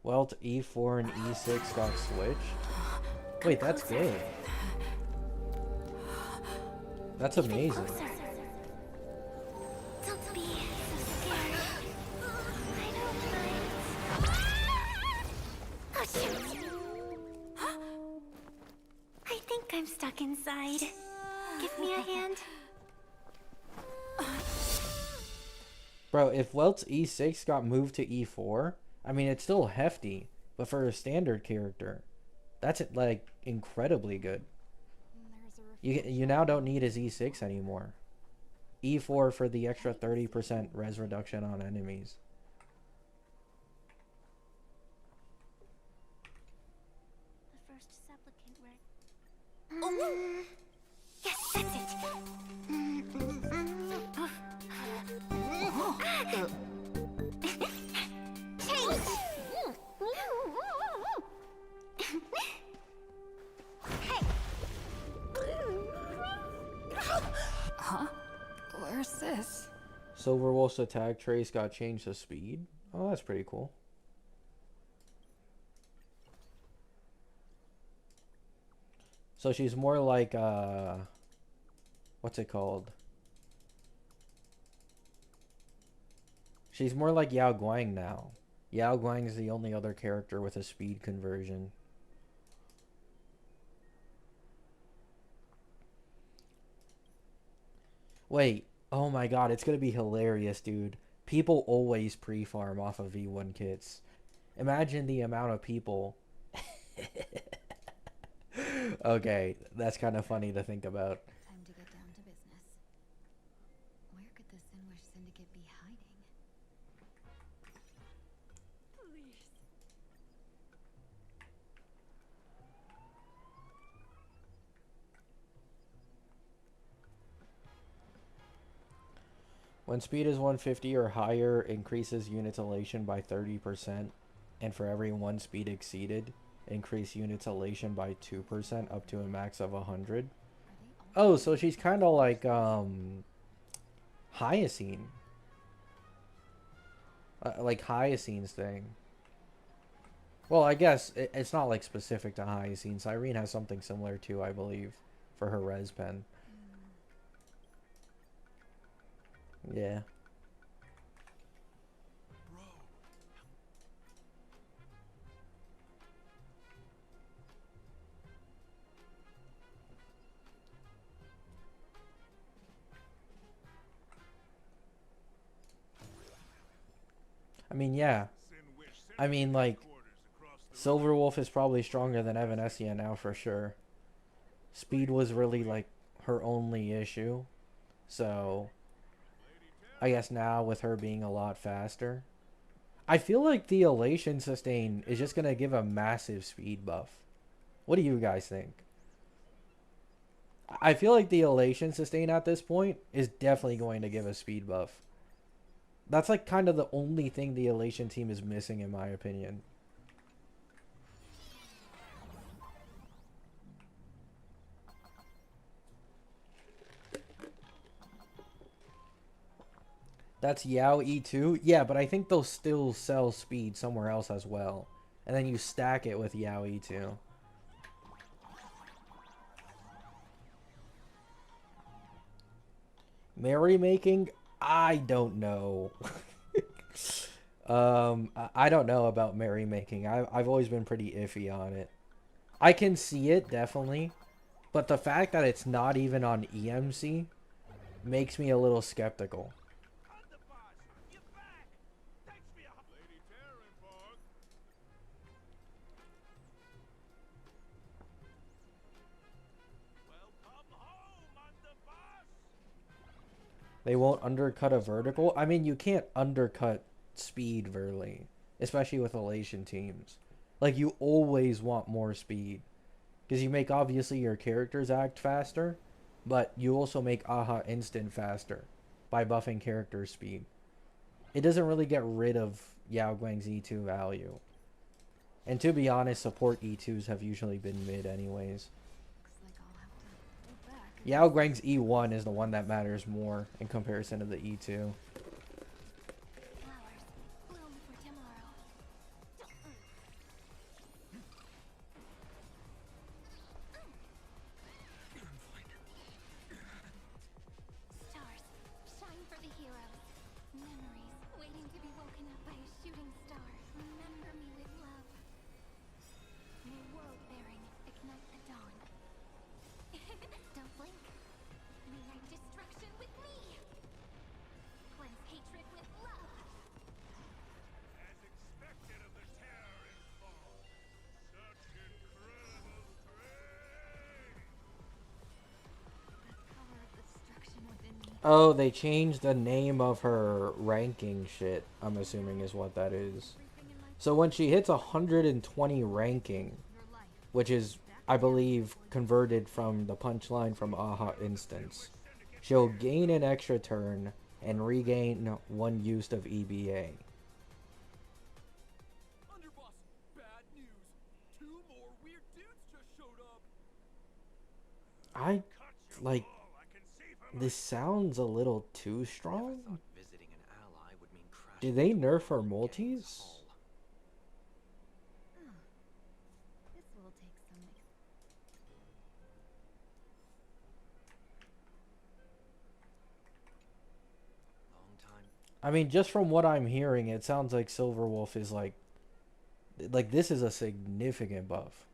Welt E4 and E6 got switched. Wait, that's good. That's amazing. Don't be so scared. I don't mind. Oh shoot! I think I'm stuck inside. Give me a hand. Bro, if Welt's E6 got moved to E4, I mean, it's still hefty, but for a standard character, that's like incredibly good. There's a You now don't need his E6 anymore. E4 for the extra 30% res reduction on enemies. The first supplicant where... Oh! Yes, that's it! Change! Hey! Huh? Where's this? Silverwolf's attack trace got changed to speed. Oh, that's pretty cool. So she's more like, what's it called? She's more like Yao Guang now. Yao Guang is the only other character with a speed conversion. Wait, oh my god, it's gonna be hilarious, dude. People always pre-farm off of V1 kits. Imagine the amount of people. Okay, that's kind of funny to think about. Time to get down to business. Where could the Sinwish Syndicate be hiding? Please. When speed is 150 or higher, increases units elation by 30%, and for every one speed exceeded, increase units elation by 2% up to a max of 100. Oh, so she's kind of like Hyacine. Like Hyacine's thing. Well, I guess it's not like specific to Hyacine. Cyrene has something similar too, I believe, for her res pen. Yeah. I mean, yeah. I mean, like, Silverwolf is probably stronger than Evanescia now for sure. Speed was really, like, her only issue. So, I guess now with her being a lot faster. I feel like the Elation Sustain is just going to give a massive speed buff. What do you guys think? I feel like the Elation Sustain at this point is definitely going to give a speed buff. That's like kind of the only thing the Elation team is missing in my opinion. That's Yao E2? Yeah, but I think they'll still sell speed somewhere else as well. And then you stack it with Yao E2. Merrymaking? I don't know. I don't know about merrymaking. I've always been pretty iffy on it. I can see it, definitely. But the fact that it's not even on EMC makes me a little skeptical. They won't undercut a vertical? I mean, you can't undercut speed, really. Especially with Elation teams. Like, you always want more speed. Because you make, obviously, your characters act faster. But you also make Aha instant faster. By buffing character speed. It doesn't really get rid of Yao Guang's E2 value. And to be honest, support E2s have usually been mid anyways. Yao Guang's E1 is the one that matters more in comparison to the E2. Flowers bloom for tomorrow. Stars shine for the heroes. Memories waiting to be woken up by a shooting star. Remember me with love. May world bearing ignite the dawn. Don't blink. Rewrite destruction with me. Cleanse hatred with love. As expected of the terror in fall. Such incredible strength! The power of destruction within me. Oh, they changed the name of her ranking shit, I'm assuming is what that is. So when she hits 120 ranking, which is, I believe, converted from the punchline from Aha Instance, she'll gain an extra turn and regain one use of EBA. Underboss, bad news. 2 more weird dudes just showed up. I, like, this sounds a little too strong. Did they nerf her multis? This will take some. Long time. I mean, just from what I'm hearing, it sounds like Silverwolf is like this is a significant buff.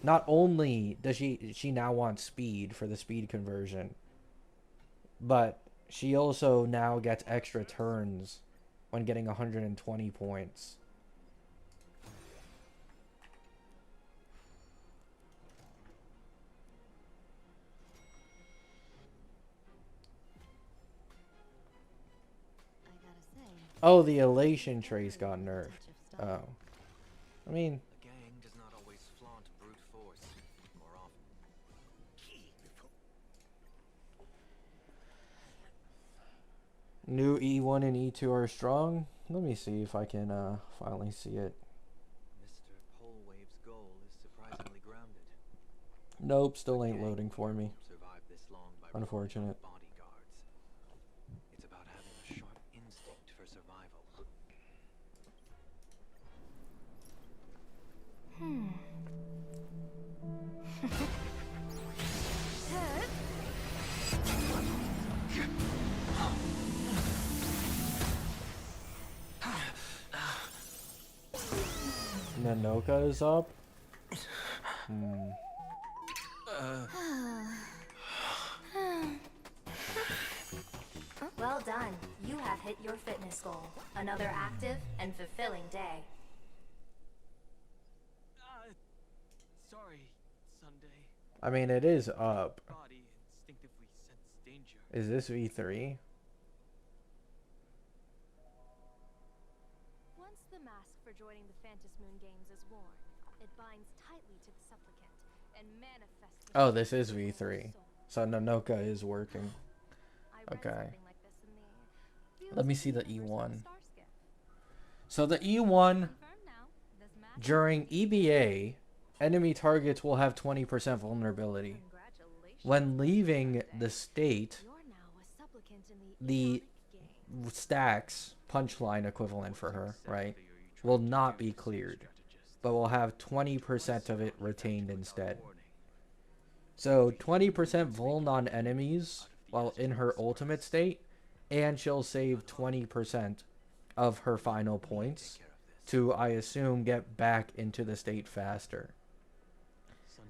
Not only does she now want speed for the speed conversion, but she also now gets extra turns when getting 120 points. I gotta say. Oh, the elation trace got nerfed. Oh. I mean, The gang does not always flaunt brute force. More often. new E1 and E2 are strong. Let me see if I can finally see it. Mr. Polewave's goal is surprisingly grounded. Nope, still The ain't gang loading for me. won't survive this long by relying on Unfortunate. bodyguards. It's about having a sharp instinct for survival. Nanoka is up. Well done. You have hit your fitness goal. Another active and fulfilling day. Sorry, Sunday. I mean, it is up. Body instinctively sense danger. Is this V3? Once the mask for joining the Phantom Moon Games is worn, it binds tightly to the supplicant and manifests. the Oh, this is soul. V3. So Nanoka is working. I read Okay. something like this in the Fields Let me of see the Universe E1. Starskip. So the E1 Confirmed now. This mask during EBA, enemy targets will have 20% vulnerability. Congratulations. When leaving the state, You're now a supplicant in the the game. stacks, punchline equivalent for her, right, will not be cleared, but will have 20% of it retained instead. So 20% vuln on enemies while in her ultimate state, and she'll save 20% of her final points to, I assume, get back into the state faster.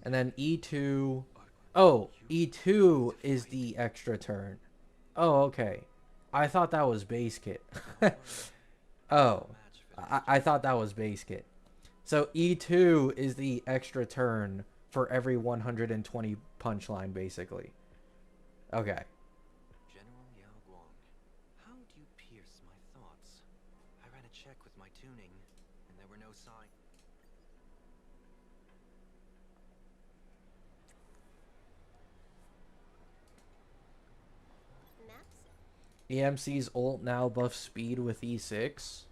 And then E2... Oh, E2 is the extra turn. Oh, okay. I thought that was base kit. Oh, I thought that was base kit. So E2 is the extra turn for every 120 punchline, basically. Okay. General Yao Guang, how do you pierce my thoughts? I ran a check with my tuning, and there were no signs. Maps? EMC's ult now buffs speed with E6.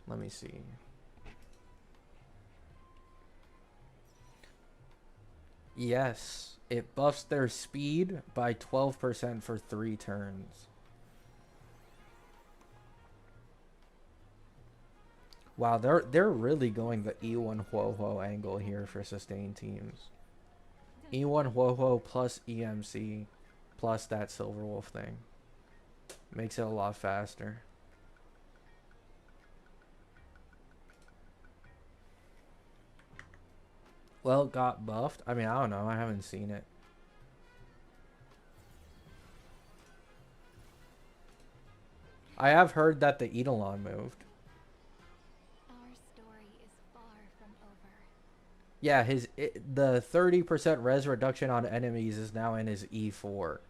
Let me see. Yes, it buffs their speed by 12% for 3 turns. Wow, they're really going the E1 Huohuo angle here for sustained teams. E1 Huohuo plus EMC plus that Silverwolf thing makes it a lot faster. Well, it got buffed. I mean, I don't know. I haven't seen it. I have heard that the Eidolon moved. Our story is far from over. Yeah, the 30% res reduction on enemies is now in his E4,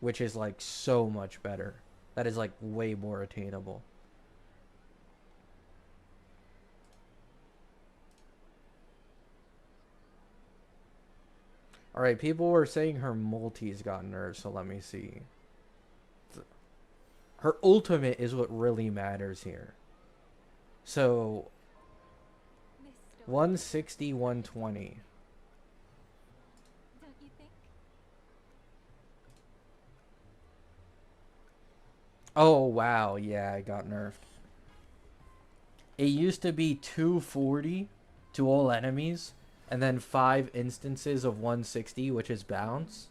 which is like so much better. That is like way more attainable. Alright, people were saying her multis got nerfed, so let me see. Her ultimate is what really matters here. So, This story, 160, 120. don't you think? Oh, wow. Yeah, it got nerfed. It used to be 240 to all enemies, and then 5 instances of 160, which is bounce.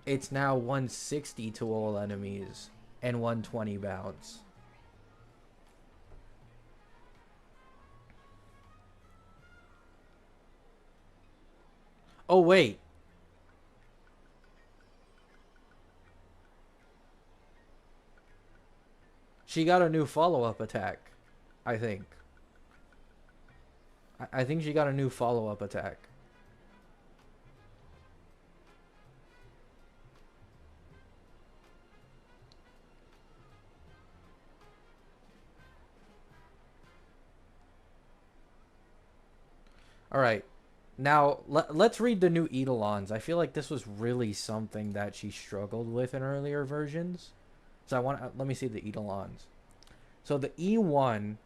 It's now 160 to all enemies, and 120 bounce. Oh, wait. She got a new follow-up attack, I think. I think she got a new follow-up attack. Alright. Now, let's read the new Eidolons. I feel like this was really something that she struggled with in earlier versions. So let me see the Eidolons. So the E1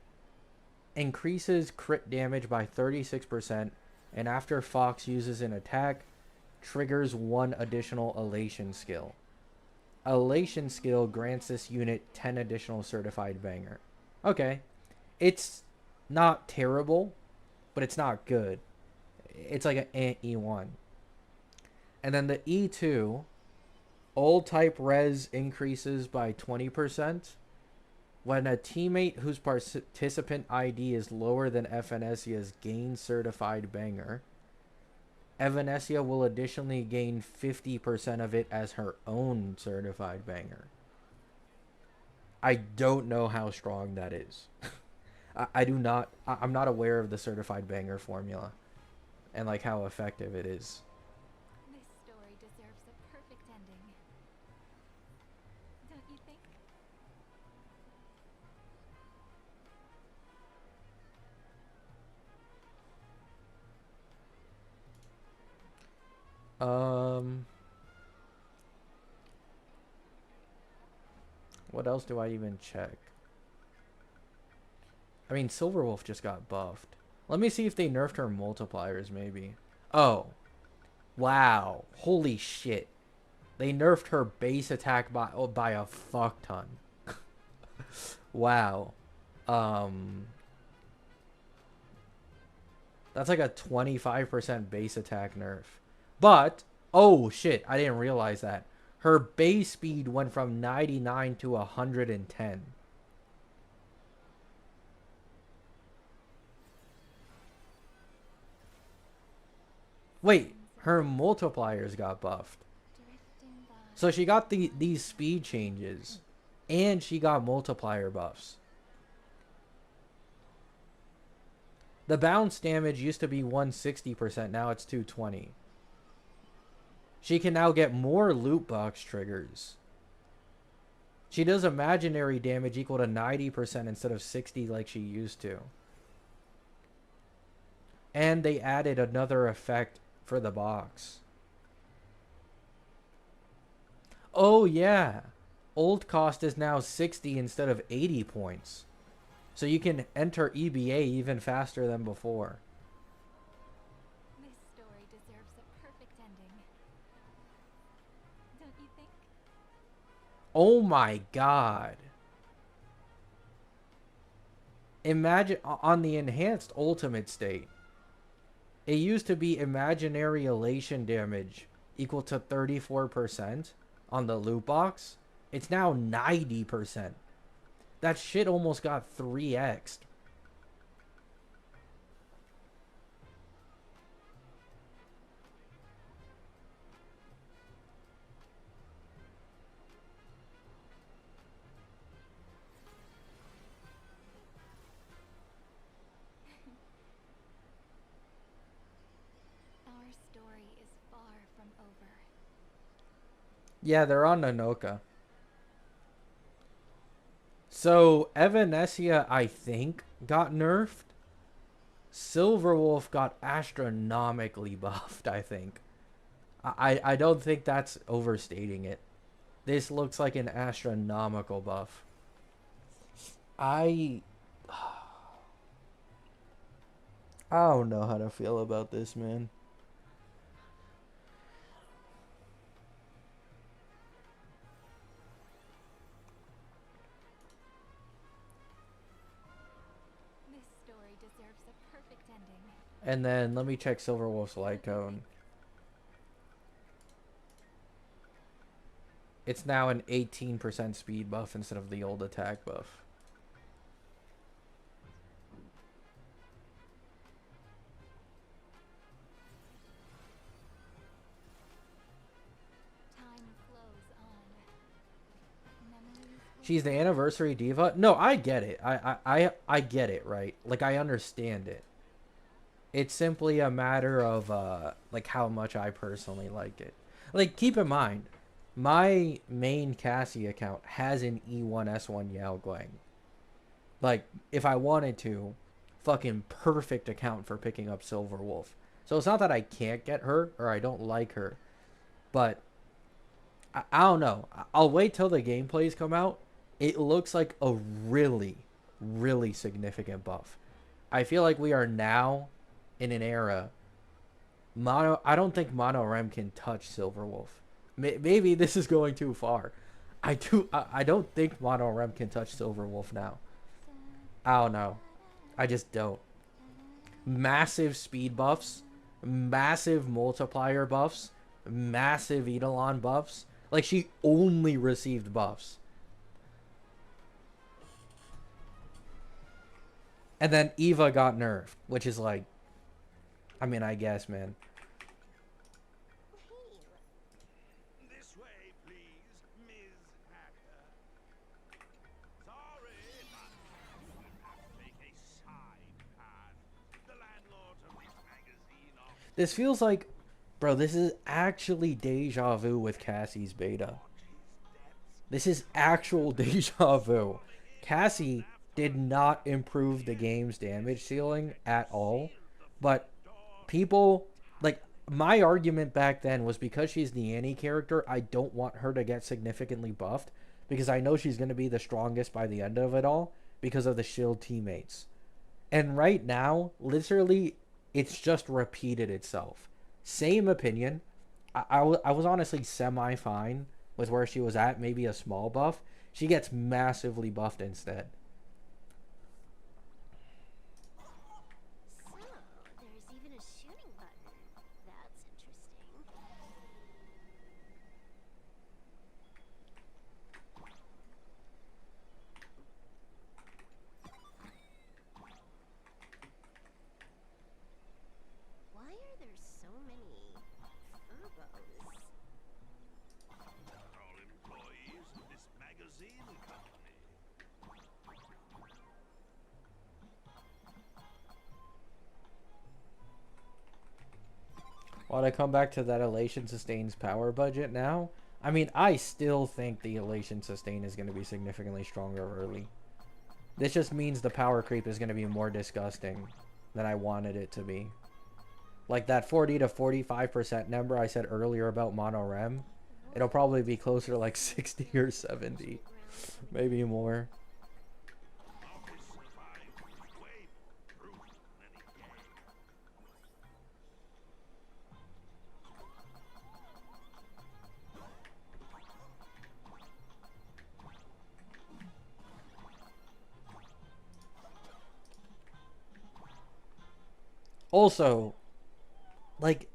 increases crit damage by 36%, and after Fox uses an attack, triggers 1 additional elation skill. Elation skill grants this unit 10 additional certified banger. Okay. It's not terrible, but it's not good. It's like an E1. And then the E2, all type res increases by 20%. When a teammate whose participant ID is lower than Evanesia's gains certified banger, Evanesia will additionally gain 50% of it as her own certified banger. I don't know how strong that is. I'm not aware of the certified banger formula and like how effective it is. This story deserves a perfect ending. Don't you think? What else do I even check? I mean, Silverwolf just got buffed. Let me see if they nerfed her multipliers, maybe. Oh. Wow. Holy shit. They nerfed her base attack by a fuck ton. Wow. That's like a 25% base attack nerf. But, oh shit, I didn't realize that. Her base speed went from 99 to 110. Wait, her multipliers got buffed. So she got these speed changes, and she got multiplier buffs. The bounce damage used to be 160%, now it's 220. She can now get more loot box triggers. She does imaginary damage equal to 90% instead of 60 like she used to. And they added another effect for the box. Oh yeah. Old cost is now 60 instead of 80 points. So you can enter EBA even faster than before. This story deserves a perfect ending. Don't you think? Oh my god. Imagine on the enhanced ultimate state. It used to be imaginary elation damage equal to 34% on the loot box. It's now 90%. That shit almost got 3x'd. Our story is far from over. Yeah, they're on Nanoka. So, Evanesia, I think, got nerfed. Silverwolf got astronomically buffed, I think. I don't think that's overstating it. This looks like an astronomical buff. I don't know how to feel about this, man. deserves a perfect ending. And then let me check Silverwolf's light cone. It's now an 18% speed buff instead of the old attack buff. Time flows on. Memories. She's the anniversary diva. No, I get it. I get it, right? Like, I understand it. It's simply a matter of like how much I personally like it. Like, keep in mind, my main Cassie account has an E1S1 Yao Guang. Like, if I wanted to, fucking perfect account for picking up Silverwolf. So it's not that I can't get her or I don't like her, but I don't know. I'll wait till the gameplays come out. It looks like a really, really significant buff. I feel like we are now in an era. I don't think Mono Rem can touch Silverwolf. Maybe this is going too far. I don't think Mono Rem can touch Silverwolf now. I don't know. I just don't. Massive speed buffs, massive multiplier buffs, massive Eidolon buffs. Like, she only received buffs. And then Eva got nerfed, which is like, I mean, I guess, man. This way, please, Ms. Hacker. Sorry, but you have to take a side path. The landlord of this magazine offers This feels like, bro, this is actually deja vu with Cassie's beta. This is actual deja vu. Cassie did not improve the game's damage ceiling at all. But people, like, my argument back then was because she's the Annie character, I don't want her to get significantly buffed. Because I know she's going to be the strongest by the end of it all because of the shield teammates. And right now, literally, it's just repeated itself. Same opinion. I was honestly semi-fine with where she was at, maybe a small buff. She gets massively buffed instead. So, there's even a shooting button. That's interesting. Why are there so many furbos? all employees of this magazine company. While I come back to that Elation Sustain's power budget now, I mean, I still think the Elation Sustain is going to be significantly stronger early. This just means the power creep is going to be more disgusting than I wanted it to be. Like that 40 to 45% number I said earlier about Mono Rem, it'll probably be closer to like 60 or 70. Maybe more. Office survived with way more proof than it gave. Also, like,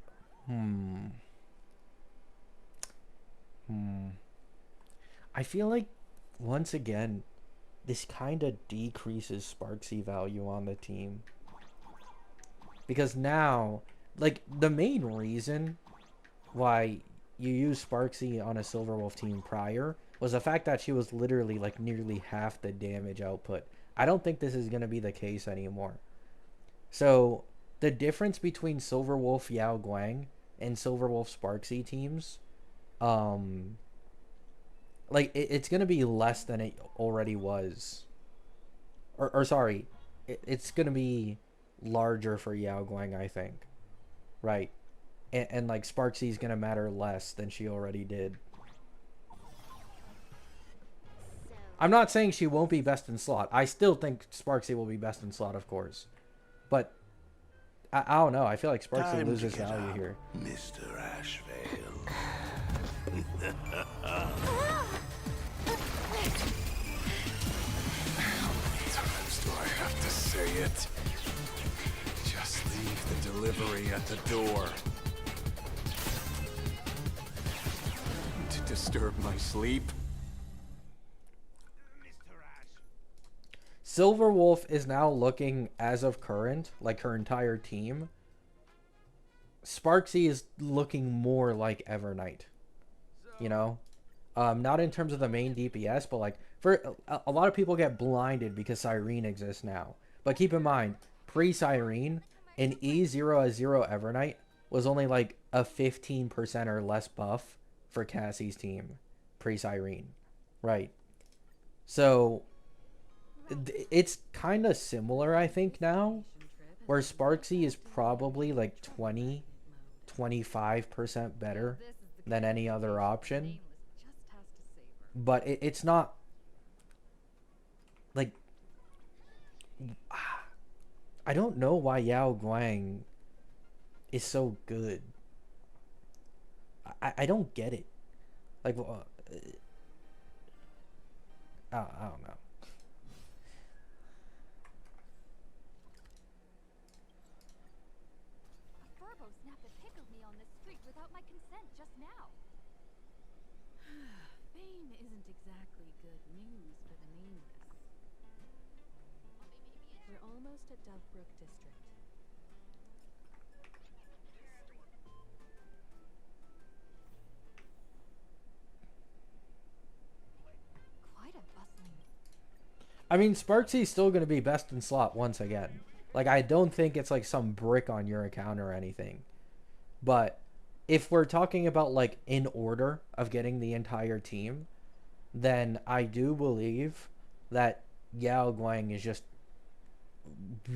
I feel like, once again, this kind of decreases Sparksy value on the team. Because now, like, the main reason why you use Sparksy on a Silverwolf team prior was the fact that she was literally, like, nearly half the damage output. I don't think this is going to be the case anymore. So, the difference between Silverwolf Yao Guang and Silverwolf Sparksy teams, like, it's going to be less than it already was. Or sorry, it's going to be larger for Yao Guang, I think. Right. And like, Sparksy's going to matter less than she already did. I'm not saying she won't be best in slot. I still think Sparksy will be best in slot, of course. But I don't know. I feel like Sparksy loses value here. Mr. Ashvale. How many times do I have to say it? delivery at the door. To disturb my sleep? Silverwolf is now looking, as of current, like her entire team. Sparksy is looking more like Evernight. You know? Not in terms of the main DPS, but like, for a lot of people get blinded because Cyrene exists now. But keep in mind, pre-Cyrene, an E0 as 0 Evernight was only like a 15% or less buff for Cassie's team. Pre-Cyrene. Right. So it's kind of similar, I think, now, where Sparksy is probably like 25% better than any other option, but it's not like, I don't know why Yao Guang is so good. I don't get it. Like, I don't know. Without my consent just now. Fame isn't exactly good news for the nameless. We're almost at Dovebrook District. Quite a bustling. I mean, Sparksy's still going to be best in slot once again. Like, I don't think it's like some brick on your account or anything. But if we're talking about like in order of getting the entire team, then I do believe that Yao Guang is just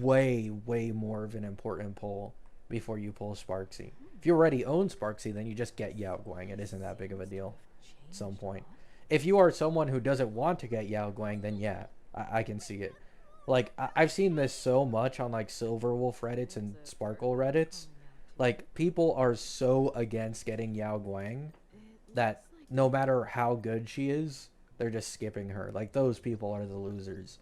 way more of an important pull before you pull Sparksy. If you already own Sparksy, then you just get Yao Guang. It isn't that big of a deal at some point. If you are someone who doesn't want to get Yao Guang, then yeah, I can see it. Like, I've seen this so much on like Silverwolf Reddits and Sparkle Reddits. Like, people are so against getting Yao Guang that no matter how good she is, they're just skipping her. Like, those people are the losers.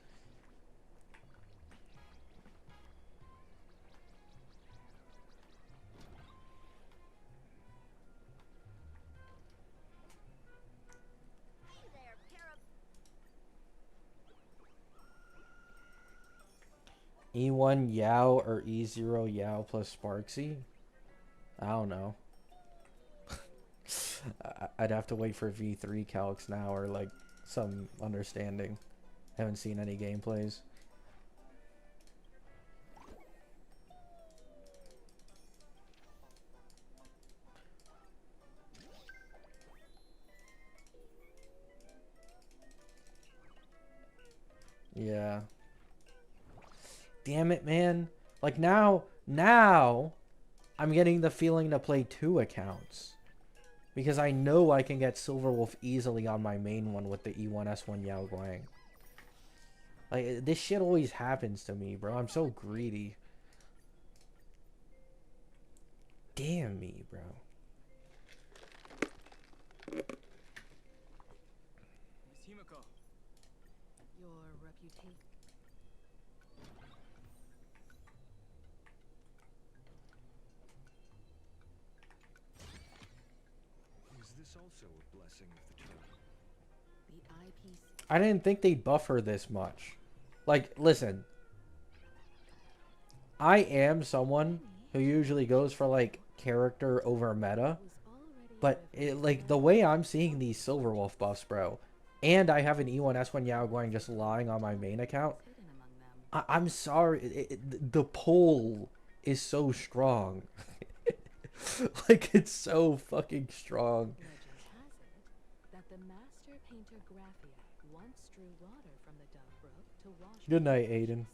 E1 Yao or E0 Yao plus Sparksy? I don't know. I'd have to wait for V3 calcs now or like some understanding. Haven't seen any gameplays. Yeah. Damn it, man. Like now I'm getting the feeling to play 2 accounts. Because I know I can get Silverwolf easily on my main one with the E1S1 Yao Guang. Like, this shit always happens to me, bro. I'm so greedy. Damn me, bro. Miss Himiko. Your reputation. Also a blessing of the turn. The eyepiece. I didn't think they'd buff her this much. Like, listen. I am someone who usually goes for, like, character over meta. But, like, the way I'm seeing these Silverwolf buffs, bro, and I have an E1S1 Yao Guang just lying on my main account, I'm sorry. The pull is so strong. Like, it's so fucking strong. Good night, Aiden.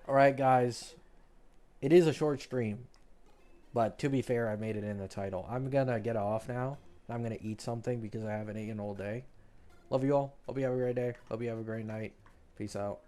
Alright, guys. It is a short stream. But to be fair, I made it in the title. I'm gonna get off now. I'm gonna eat something because I haven't eaten all day. Love you all. Hope you have a great day. Hope you have a great night. Peace out.